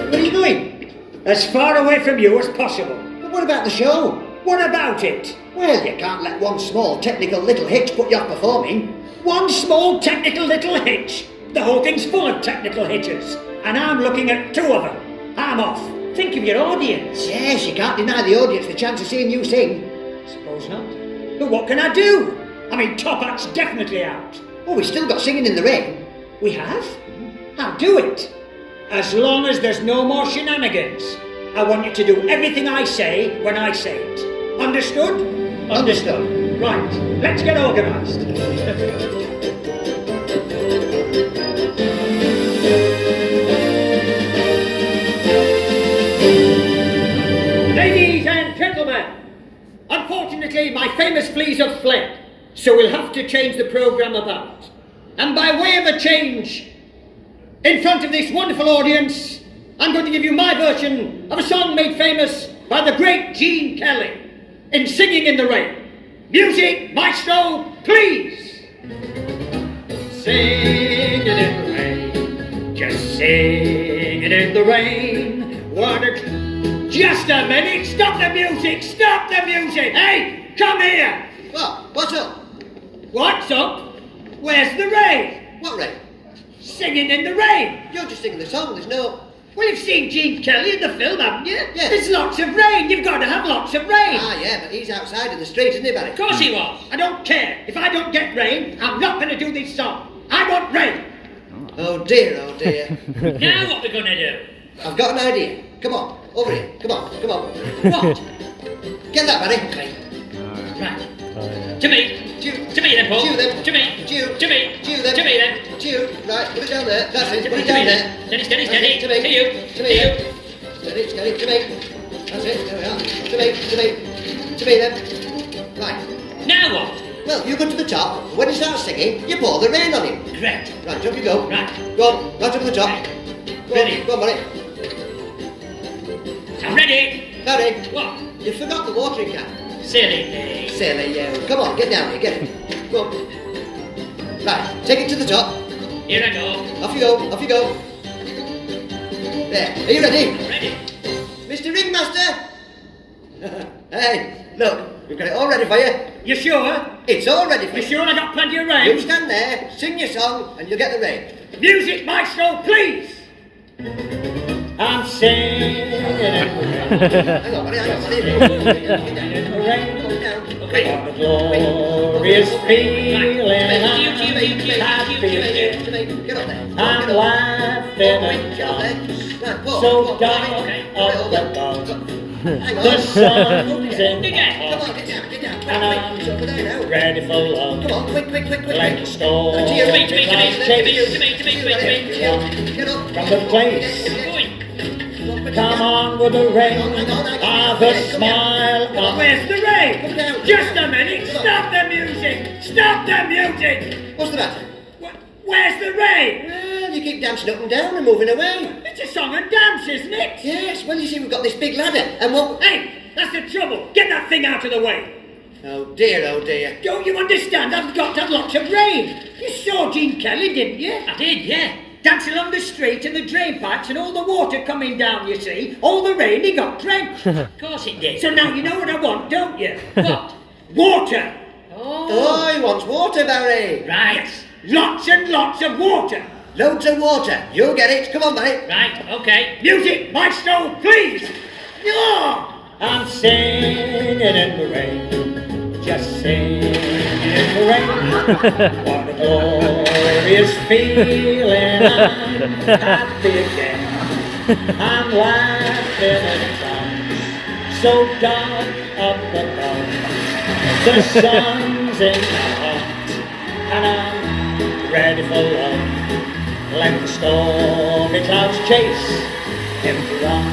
Where are you going? As far away from you as possible. But what about the show? What about it? Well, you can't let one small technical little hitch put you off performing. One small technical little hitch. The whole thing's full of technical hitches. And I'm looking at two of them. I'm off. Think of your audience. Yes, you can't deny the audience the chance of seeing you sing. Suppose not. But what can I do? I mean, Top Hat's definitely out. Oh, we've still got Singing in the Rain. We have? I'll do it. As long as there's no more shenanigans. I want you to do everything I say when I say it. Understood? Understood. Right, let's get organised. Ladies and gentlemen, unfortunately my famous fleas have fled, so we'll have to change the programme about. And by way of a change, in front of this wonderful audience, I'm going to give you my version of a song made famous by the great Gene Kelly in Singing in the Rain. Music, maestro, please! Singing in the rain, just singing in the rain. Just a minute! Stop the music! Stop the music! Hey! Come here! What? What's up? What's up? Where's the rain? What rain? Singing in the rain! You're just singing the song, there's no... Well, you've seen Gene Kelly in the film, haven't you? Yes. There's lots of rain. You've got to have lots of rain. Ah, yeah, but he's outside in the street, isn't he, Barry? Of course he was. I don't care. If I don't get rain, I'm not going to do this song. I want rain. Oh dear, oh dear. Now what we're going to do? I've got an idea. Come on, over here. Come on, come on. What? Get that, Barry. Right. Oh, yeah. To me. Chew. To me then, Paul. Chew them. To me. Chew. To me. Chew them. To me then. Chew. Right, put it down there. That's it. To Put me, it down to me there. then. Steady, steady, That's steady. it, to me. To you. To To me. you. Steady, steady, to me. That's it. There we are. To me. To me. To me then. Right. Now what? Well, you go to the top. And when he starts singing, you pour the rain on him. Correct. Right, up you go. Right. Go on. Right up to the top. Go Ready. on, go on, Barry. I'm ready. Barry, What? you forgot the watering can. Silly me. Silly you. Come on, get down here, get it. Go on. Right, take it to the top. Here I go. Off you go, off you go. There, are you ready? I'm ready. Mr. Ringmaster! Hey, look, we've got it all ready for you. You sure? It's all ready for You you. sure I got plenty of You rain? stand there, sing your song, and you'll get the rain. Music, maestro, please. I'm singing in Hang on, buddy, hang on, buddy. the rain. Calm down. What a glorious feeling. Get up there. I'm laughing at Right, so dark up above. Hang on. The sun's in my Come heart. on, get down, get down. And I'm It's over there now. ready for love. Come on, quick, quick, quick, quick. Like a storm. To you, clouds chase Get up. from the place. Come on with the rain. Have a smile on. Where's the rain? Just a minute. Stop the music. Stop the music. What's the matter? Where's the rain? Well, you keep dancing up and down and moving away. It's a song and dance, isn't it? Yes, well, you see, we've got this big ladder, and what... Hey, that's the trouble. Get that thing out of the way. Oh, dear, oh, dear. Don't you understand? I've got to have lots of rain. You saw Gene Kelly, didn't you? I did, yeah. Dancing along the street and the drain pipes and all the water coming down, you see. All the rain, he got drenched. Of course it did. So now you know what I want, don't you? What? Water. Oh, he wants water, Barry. Right. Lots and lots of water. Loads of water. You'll get it. Come on, Barry. Right, okay. Music, maestro, please. Yeah. I'm singing in the rain. Just singing in the rain. What a glorious feeling. I'm happy again. I'm laughing at times so dark up above. The sun's in my heart, and I'm ready for love. Let the stormy clouds chase him run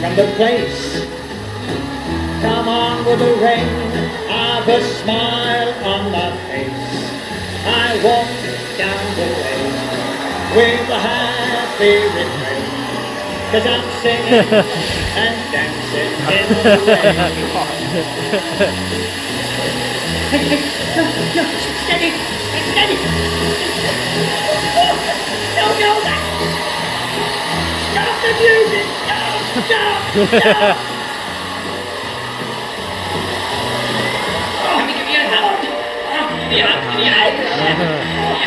from the place. Come on with the rain, have a smile on my face. I walk down the lane with a happy refrain, 'cause I'm singing and dancing in the rain. No, steady, steady. No, that. Stop the music. Stop. Let me give you a hand. Give me a hand.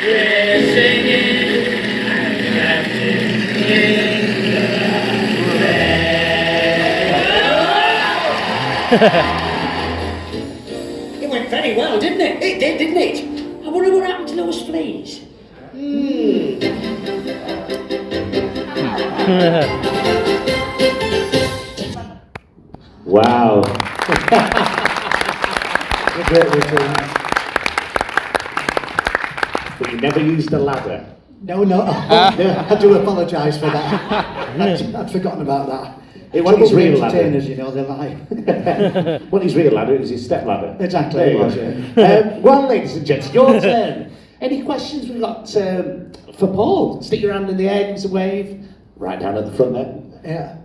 We're singing and dancing in the rain. It went very well, didn't it? It did, didn't it? I wonder what happened to those fleas. Wow. A great routine. But you never used a ladder. No, I do apologise for that. I'd forgotten about that. It wasn't his real ladder. Entertainers, you know, they lie. What his real ladder, it was his step ladder. Exactly, There you it was, go. yeah. Well, ladies and gents, your turn. Any questions we've got for Paul? Stick your hand in the air, give us a wave. Right down at the front there. Yeah.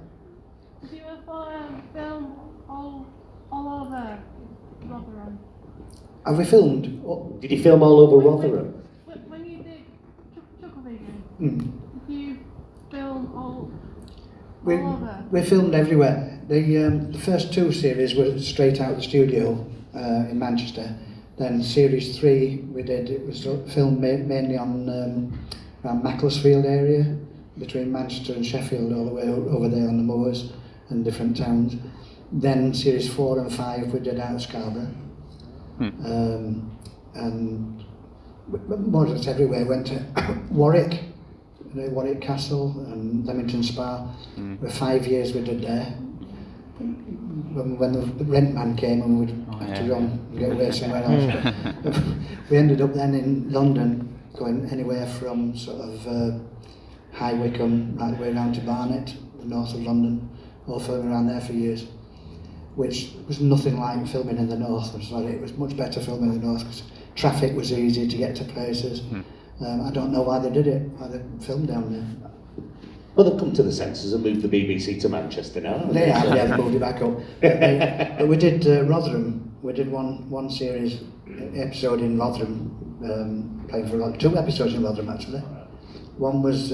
Do you ever film all over the Rotherham. Have we filmed? Oh, Did you film all over Rotherham? When you did ChuckleVision, mm. did you film all We, over? we filmed everywhere. The first 2 series were straight out of the studio in Manchester. Then series 3 we did, it was filmed mainly on around Macclesfield area, between Manchester and Sheffield, all the way over there on the moors and different towns. Then series 4 and 5 we did out of Scarborough. And more or less everywhere. Went to Warwick, Warwick Castle and Leamington Spa. For 5 years we did there. When the rent man came and we'd have to run and get away somewhere else. We ended up then in London, going anywhere from sort of High Wycombe right the way around to Barnet, the north of London, all filming around there for years, which was nothing like filming in the north. It was much better filming in the north because traffic was easy to get to places. I don't know why they did it, why they filmed down there. Well, they've come to the senses and moved the BBC to Manchester now, haven't They have, yeah, they moved it back up. But we did Rotherham. We did one series episode in Rotherham, playing for 2 episodes in Rotherham actually. One was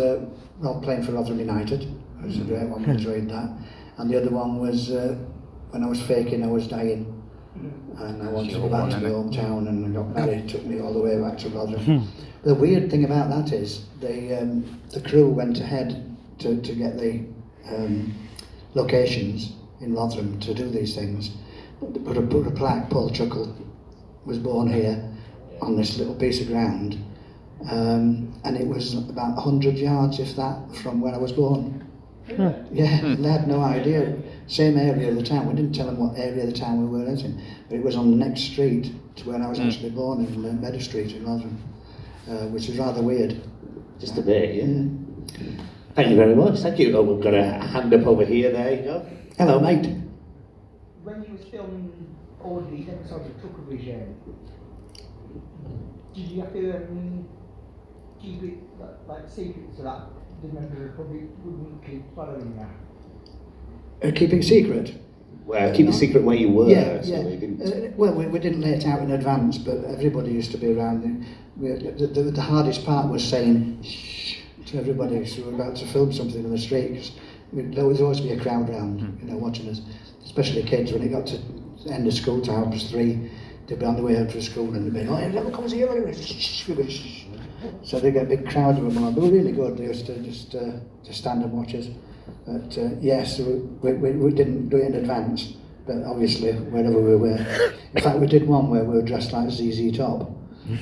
playing for Rotherham United. It was a great one. We enjoyed that. And the other one was when I was faking I was dying, and I wanted to go back to my hometown, and I got married. Took me all the way back to Rotherham. The weird thing about that is the crew went ahead to get the locations in Rotherham to do these things. They put a plaque, Paul Chuckle was born here on this little piece of ground, and it was about 100 yards, if that, from where I was born. Yeah, they had no idea. Same area of the town. We didn't tell them what area of the town we were in, but it was on the next street to where I was actually born, in Meadow Street in Rotherham, which is rather weird. Just a bit, yeah. Thank you very much. Thank you. Oh, we've got a hand up over here. There you go. Hello, mate. When you was filming all these episodes of ChuckleVision, did you have to keep it like secret so that the members of the public wouldn't keep following that? Keep it secret? Well, keep it secret where you were. Yeah, so yeah. they didn't. Well, we didn't lay it out in advance, but everybody used to be around. The hardest part was saying shh to everybody. So we were about to film something in the street, because there would always be a crowd around, watching us, especially kids. When it got to the end of school time, 3, they'd be on the way home from school and they'd be, oh, come here, shh. So they get a big crowd of them on. They were really good. They used to just stand and watch us. But yes, we didn't do it in advance, but obviously wherever we were. In fact, we did one where we were dressed like ZZ Top.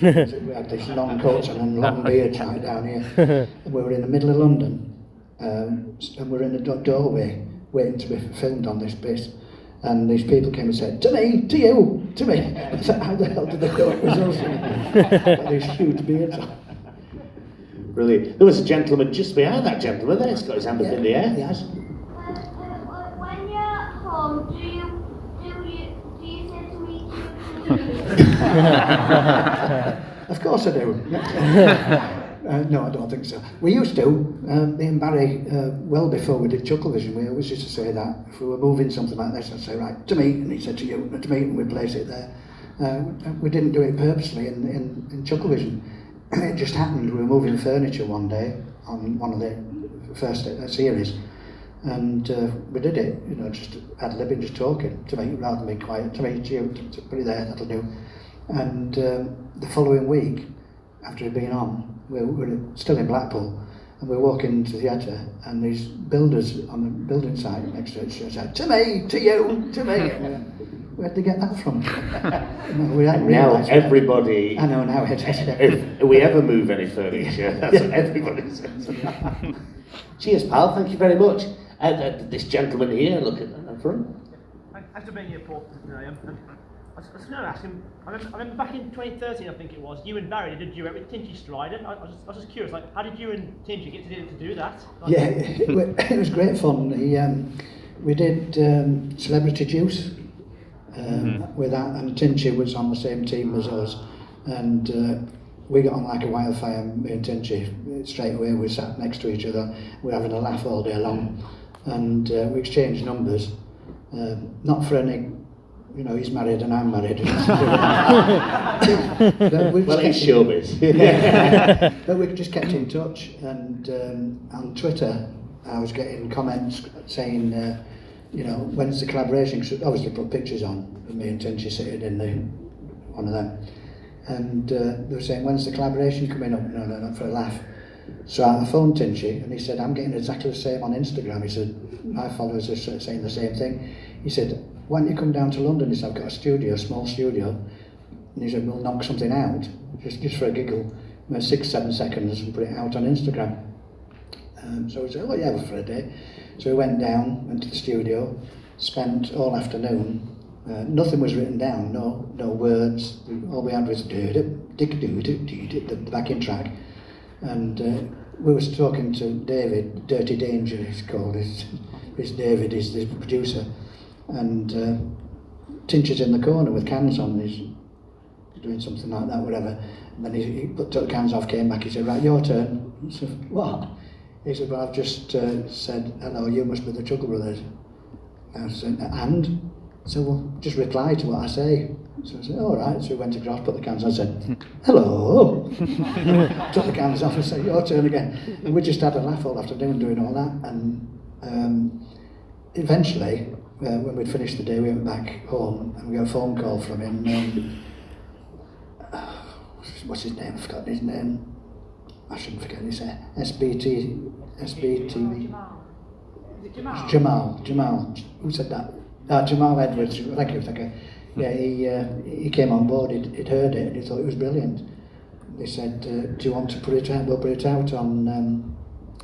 So we had these long coats on and long beards right down here. And we were in the middle of London, and we were in the doorway waiting to be filmed on this bit. And these people came and said, to me, to you, to me. I said, how the hell did they know it was us? Got these huge beards on. Brilliant. There was a gentleman just behind that gentleman there. He's got his hand up in the air. Yes. When you're at home, do you say to me, Of course I do. No, I don't think so. We used to, me and Barry, well before we did ChuckleVision, we always used to say that. If we were moving something like this, I'd say, right, to me, and he said to you, to me, and we'd place it there. We didn't do it purposely in ChuckleVision. It just happened. We were moving furniture one day on one of the first series, and we did it, just ad-libbing, just talking, to me, rather than being quiet, to me, to you, to put it there, that'll do. And the following week, after it had been on, we were still in Blackpool, and we walk into the theatre, and these builders on the building site next to it said, to me, to you, to me. Where'd they get that from? We hadn't Now realised everybody. that. I know, now it is. If we ever move any furniture, that's what everybody says. Cheers, pal. Thank you very much. This gentleman here, look at that front. After being here, Paul, I was going to ask him. I remember back in 2013, I think it was, you and Barry did a duet with Tinchy Strider. I was just curious, like, how did you and Tinchy get to do that? Like, Yeah, it was great fun. We did Celebrity Juice with that, and Tinchy was on the same team as us, and we got on like a wildfire, me and Tinchy. Straight away we sat next to each other, we were having a laugh all day long, and we exchanged numbers, not for any you know, he's married and I'm married. Well, it's showbiz. But we just kept in touch, and on Twitter I was getting comments saying, you know, when's the collaboration? 'Cause obviously put pictures on of me and Tinchy sitting in one of them, and they were saying, when's the collaboration coming up? No, not for a laugh. So I phoned Tinchy and he said, I'm getting exactly the same on Instagram. He said, my followers are saying the same thing. He said, why don't you come down to London? He said, I've got a studio, a small studio. And he said, we'll knock something out, just for a giggle, 6-7 seconds, and put it out on Instagram. So we said, oh yeah, for a day. So we went down, went to the studio, spent all afternoon. Nothing was written down, no words. All we had was the backing track. And we was talking to David, Dirty Danger he's called, is David, is the producer. And Tinchy's in the corner with cans on, he's doing something like that, whatever. And then he took the cans off, came back, he said, right, your turn. I said, what? He said, well, I've just said, hello, you must be the Chuckle Brothers. I said, and? So well, just reply to what I say. So I said, all right. So we went across, put the cans on, I said, hello. Took the cans off and said, your turn again. And we just had a laugh all afternoon doing all that. And eventually, when we'd finished the day, we went back home and we got a phone call from him. What's his name? I've forgotten his name. I shouldn't forget his name. SBT. Jamal. Who said that? Jamal Edwards. Thank you. Yeah, he came on board. He'd heard it and he thought it was brilliant. They said, do you want to put it out? We'll put it out on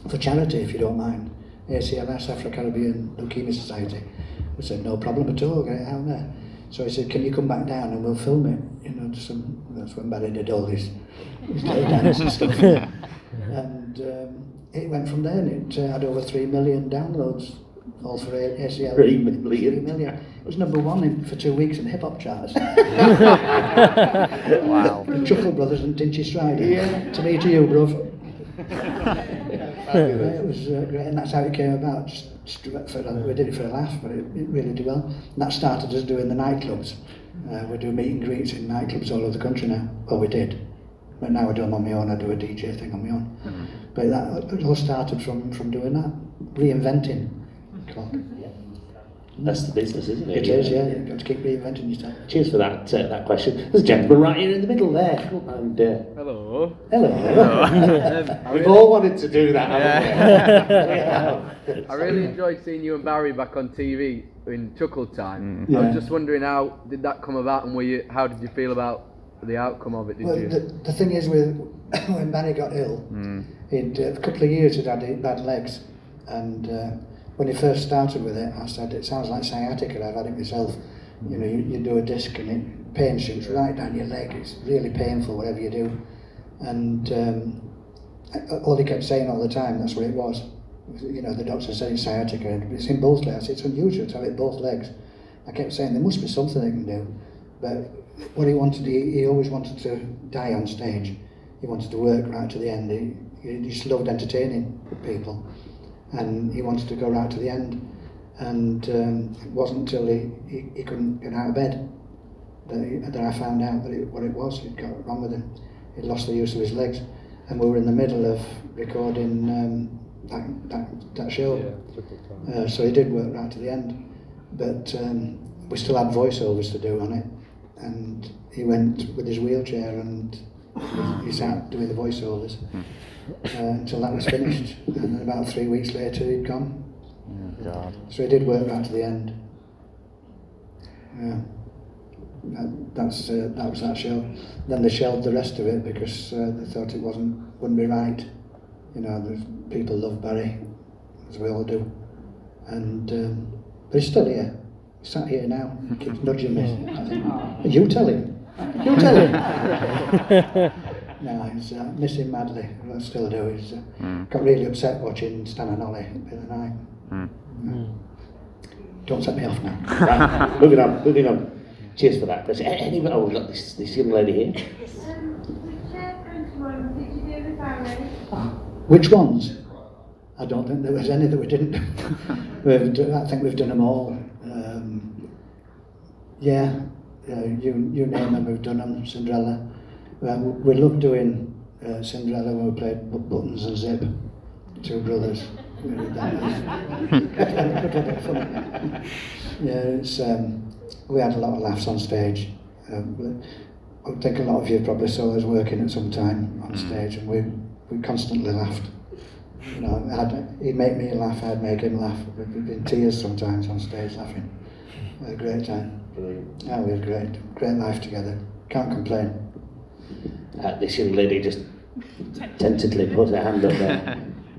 for charity if you don't mind. ACLS, Afro-Caribbean Leukemia Society. We said, no problem at all, get it out there. So he said, can you come back down and we'll film it? You know, that's when Barry did all his dance and stuff. And it went from there, and it had over 3 million downloads, all for ACL. 3 million? 3 million. It was #1 for 2 weeks in hip-hop charts. Wow. The Chuckle Brothers and Tinchy Strider. Yeah. To me, to you, bruv. It was great, and that's how it came about. We did it for a laugh, but it really did well. And that started us doing the nightclubs. We do meet and greets in nightclubs all over the country now. Well, we did. But now I do them on my own, I do a DJ thing on my own. But it all started from doing that, reinventing. That's the business, isn't it? It is, yeah. You've got to keep reinventing yourself. Cheers for that question. There's a gentleman right here in the middle there. And, Hello. hello. We've all wanted to do that, haven't we? I really enjoyed seeing you and Barry back on TV in Chuckle Time. Yeah. I was just wondering, how did that come about, and how did you feel about the outcome of it? The thing is, when Barry got ill, he'd a couple of years he'd had bad legs, and when he first started with it, I said, it sounds like sciatica, I've had it myself. You know, you do a disc and it pain shoots right down your leg, it's really painful whatever you do. And all he kept saying all the time, that's what it was. You know, the doctor said it's sciatica, and it's in both legs. It's unusual to have it in both legs. I kept saying there must be something they can do, but what he wanted, he always wanted to die on stage. He wanted to work right to the end. He just loved entertaining people, and he wanted to go right to the end. And it wasn't until he couldn't get out of bed that I found out that what it was he'd got wrong with him. He'd lost the use of his legs, and we were in the middle of recording that show. So he did work right to the end, but we still had voiceovers to do on it, and he went with his wheelchair and he sat doing the voiceovers until that was finished, and then about 3 weeks later he'd gone. Oh, God. So he did work right to the end. Yeah. That was that show. Then they shelved the rest of it because they thought it wouldn't be right. You know, people love Barry, as we all do, and but he's still here. He's sat here now. He keeps nudging me. I think, you tell him. You tell him. No, he's missing madly. I still do. He's got really upset watching Stan and Ollie the other night. Don't set me off now. Right, moving on. Cheers for that. Anyway, oh, we've got this young lady here. Which ones? I don't think there was any that we didn't do. I think we've done them all. Yeah, you name them, we've done them. Cinderella. We loved doing Cinderella when we played Buttons and Zip, two brothers. Yeah, it's we had a lot of laughs on stage. I think a lot of you probably saw us working at some time on stage, and we constantly laughed. You know, he'd make me laugh, I'd make him laugh. We'd be in tears sometimes on stage laughing. We had a great time. Brilliant. Yeah, we had great life together. Can't complain. This young lady just tentatively put her hand up there.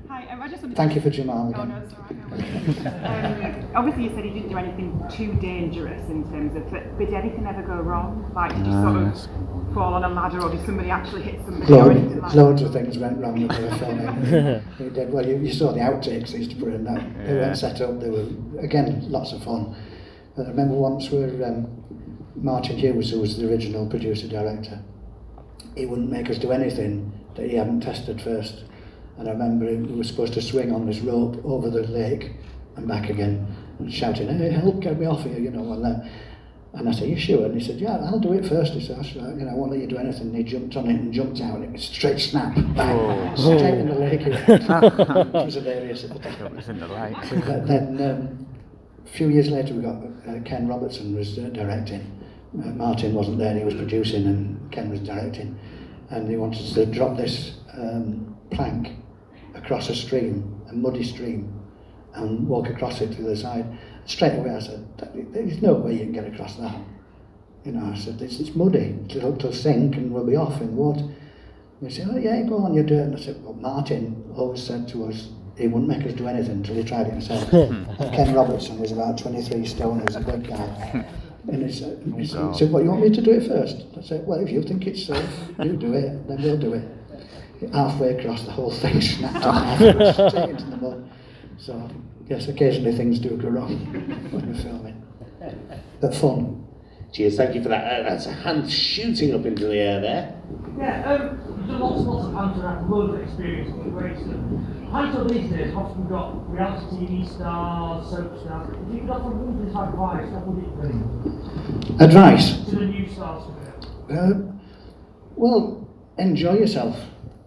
Hi, I just wanted Thank you for Jamal Oh, again. no, it's all right, no worries. Obviously, you said you didn't do anything too dangerous in terms of, but did anything ever go wrong? Like, did you sort of fall on a ladder, or did somebody actually hit somebody, or anything like that? Loads of things went wrong with the filming. It did. Well, you saw the outtakes they used to put in that. They weren't set up. They were, again, lots of fun. But I remember once where Martin Hughes, who was the original producer-director, he wouldn't make us do anything that he hadn't tested first. And I remember we were supposed to swing on this rope over the lake and back again, and shouting, "Hey, help, get me off here," you know, and that. And I said, "You sure?" And he said, "Yeah, I'll do it first." He said, "I won't let you do anything." And he jumped on it and jumped out, and it was straight snap, bang, straight in the lake. It was hilarious at the time. It was in the lake. But then a few years later, we got Ken Robertson was directing. Martin wasn't there, he was producing, and Ken was directing. And he wanted us to drop this plank across a stream, a muddy stream, and walk across it to the other side. Straight away I said, "There's no way you can get across that." You know, I said, it's muddy, it'll sink and we'll be off in the water. And he said, "Oh yeah, go on, you do it." And I said, "Well, Martin always said to us, he wouldn't make us do anything until he tried it himself." Ken Robertson was about 23 stone, he was a big guy. And he said, "Well, you want me to do it first?" I said, "Well, if you think it's safe, you do it, then we'll do it." Halfway across, the whole thing snapped off straight into the mud. So, yes, occasionally things do go wrong when we're filming. But fun. Cheers, thank you for that. That's a hand shooting up into the air there. Yeah, you've done lots of banter and loads of experience, which is great stuff. Banter these days have often got reality TV stars, soap stars. If you could offer one piece of advice, what would it be? Advice? To the new stars. Well, enjoy yourself.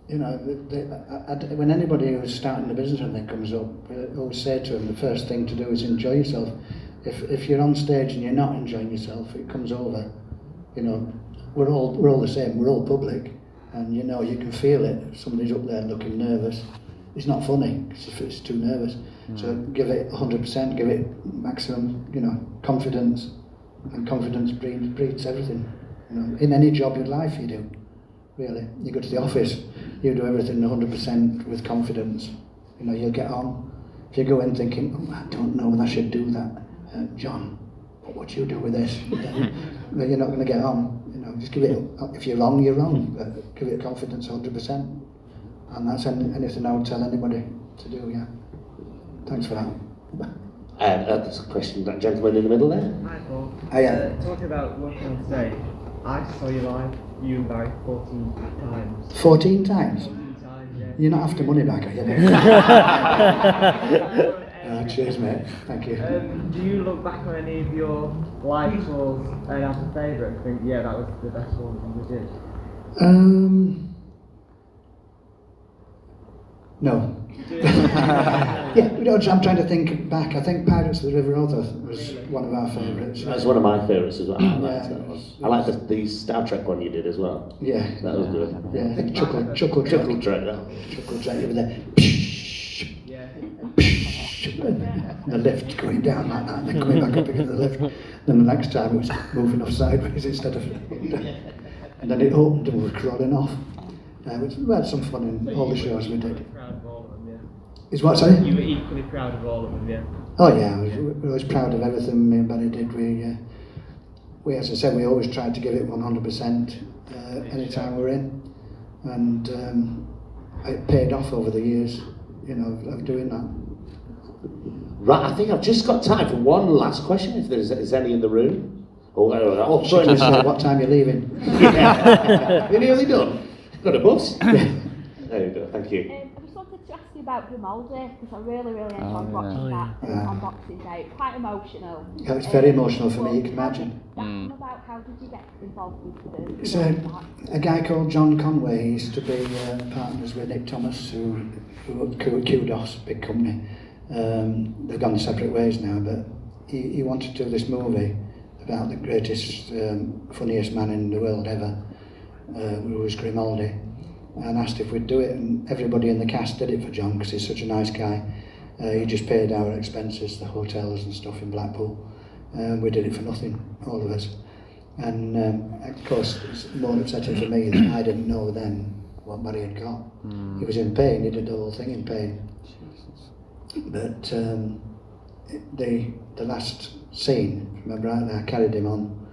You know, when anybody who's starting a business and then comes up, I always say to them, the first thing to do is enjoy yourself. If you're on stage and you're not enjoying yourself, it comes over. You know, we're all the same. We're all public, and you know you can feel it. If somebody's up there looking nervous, it's not funny because it's too nervous. So give it 100%. Give it maximum. You know, confidence, and confidence breeds everything. You know, in any job in life you do. Really, you go to the office, you do everything 100% with confidence. You know, you'll get on. If you go in thinking, "Oh, I don't know whether I should do that, John, what would you do with this?" Then you're not going to get on. You know, just give it. If you're wrong, you're wrong. But give it confidence 100%, and that's anything I would tell anybody to do. Yeah. Thanks for that. That's a question, that gentleman in the middle there. Hi Paul. Hiya. Talking about working on stage, I saw you live, you and Barry, 14 times. 14 times? 14 times, yeah. You're not after money back, are you? Cheers, mate. Thank you. Do you look back on any of your live tours and have a favourite? Think, yeah, that was the best one we did. No. Yeah, you know, I'm trying to think back. I think Pirates of the River Other was one of our favourites. That's one of my favourites as well. I liked Yeah, that one. I liked the Star Trek one you did as well. Yeah. That was good. Yeah, I think Chuckle Trek. That. Chuckle Trek over there. Yeah. And the lift going down like that, and then coming back up again to the lift. Then the next time it was moving off sideways instead of. And then it opened and we were crawling off. We had some fun in all the shows we did. Proud of all of them, yeah. Is what, sorry? You were equally proud of all of them, yeah. Oh yeah, we're always proud of everything me and Benny did. We, as I said, we always tried to give it 100% any time we're in, and it paid off over the years, you know, of doing that. Right, I think I've just got time for one last question, if there's any in the room. Oh, sorry, what time you're leaving? Yeah. You're nearly done. Got a bus? There you go, thank you. I just wanted to ask you about Grimaldi because I really enjoyed watching that on Boxing Day. It's quite emotional. Yeah, it's very emotional for me, you can imagine. How did you get involved with the It's a guy called John Conway. He used to be partners with Nick Thomas, who Kudos, big company. They've gone separate ways now, but he wanted to do this movie about the greatest, funniest man in the world ever, who was Grimaldi, and asked if we'd do it, and everybody in the cast did it for John because he's such a nice guy. He just paid our expenses, the hotels and stuff in Blackpool. We did it for nothing, all of us. And of course, it's more upsetting for me that I didn't know then what Barry had got. He was in pain, he did the whole thing in pain. But the last scene, remember I carried him on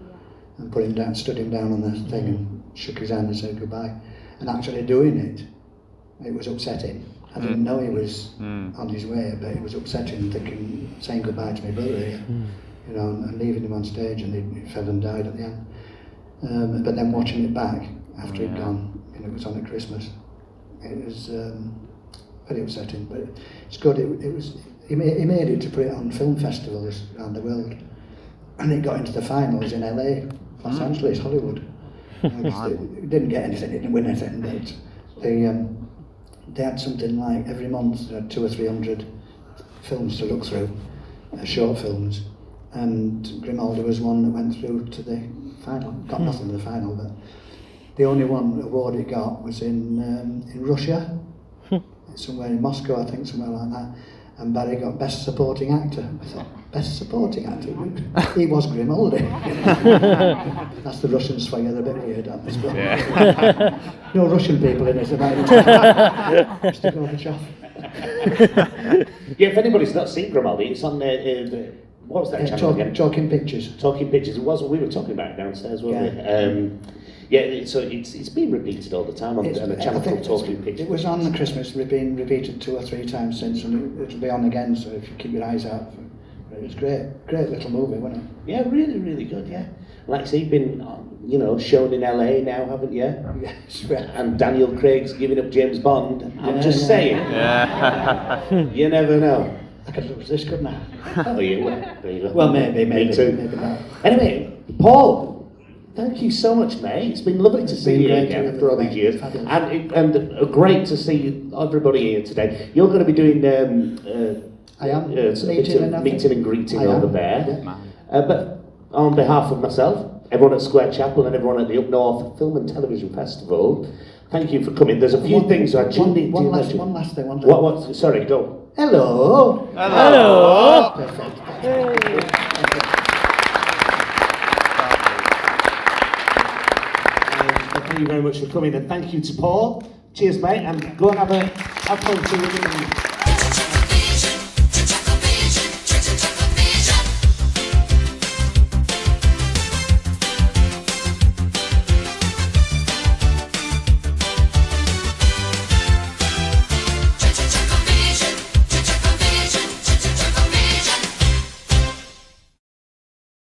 and put him down, stood him down on the thing and shook his hand and said goodbye. And actually doing it was upsetting. I didn't know he was on his way, but it was upsetting thinking, saying goodbye to my brother here, you know, and leaving him on stage, and he fell and died at the end. But then watching it back after he'd gone, you know, it was on at Christmas. It was very upsetting, but it's good. He made it to put it on film festivals around the world, and it got into the finals in LA, Los Angeles, Hollywood. It didn't get anything, it didn't win anything, but they had something like every month they had 200 or 300 films to look through, short films, and Grimaldi was one that went through to the final. Got nothing in the final, but the only one award it got was in Russia, somewhere in Moscow, I think, somewhere like that. And Barry got Best Supporting Actor. I thought, Best Supporting Actor? He was Grimaldi. That's the Russians for you, they're a bit weird at this point. No Russian people in it about Mr. Gorbachev. Yeah, if anybody's not seen Grimaldi, it's on what was that channel again? Talking Pictures. Talking Pictures. It was, we were talking about it downstairs, weren't we? Yeah, so it's been repeated all the time on a channel called Talking Pictures. It was on the Christmas, it's been repeated 2 or 3 times since, and it'll be on again, so if you keep your eyes out. It was great little movie, wasn't it? Yeah, really good, yeah. Like I say, you've been, you know, shown in LA now, haven't you? Yes. And Daniel Craig's giving up James Bond. I'm just saying. Yeah. You never know. I could lose this, couldn't I? Oh, you will. There you go. Well, maybe. Me too. Maybe not. Anyway, Paul, thank you so much, mate. It's been lovely to see you again after all these years. And great to see everybody here today. You're going to be doing I am. meeting and greeting over there. Yeah. But on behalf of myself, everyone at Square Chapel and everyone at the Up North Film and Television Festival, thank you for coming. There's a few things I do need to mention. One last thing. What? Sorry, go. Hello. Hello. Perfect. Thank you very much for coming, and thank you to Paul. Cheers, mate, and go and have fun.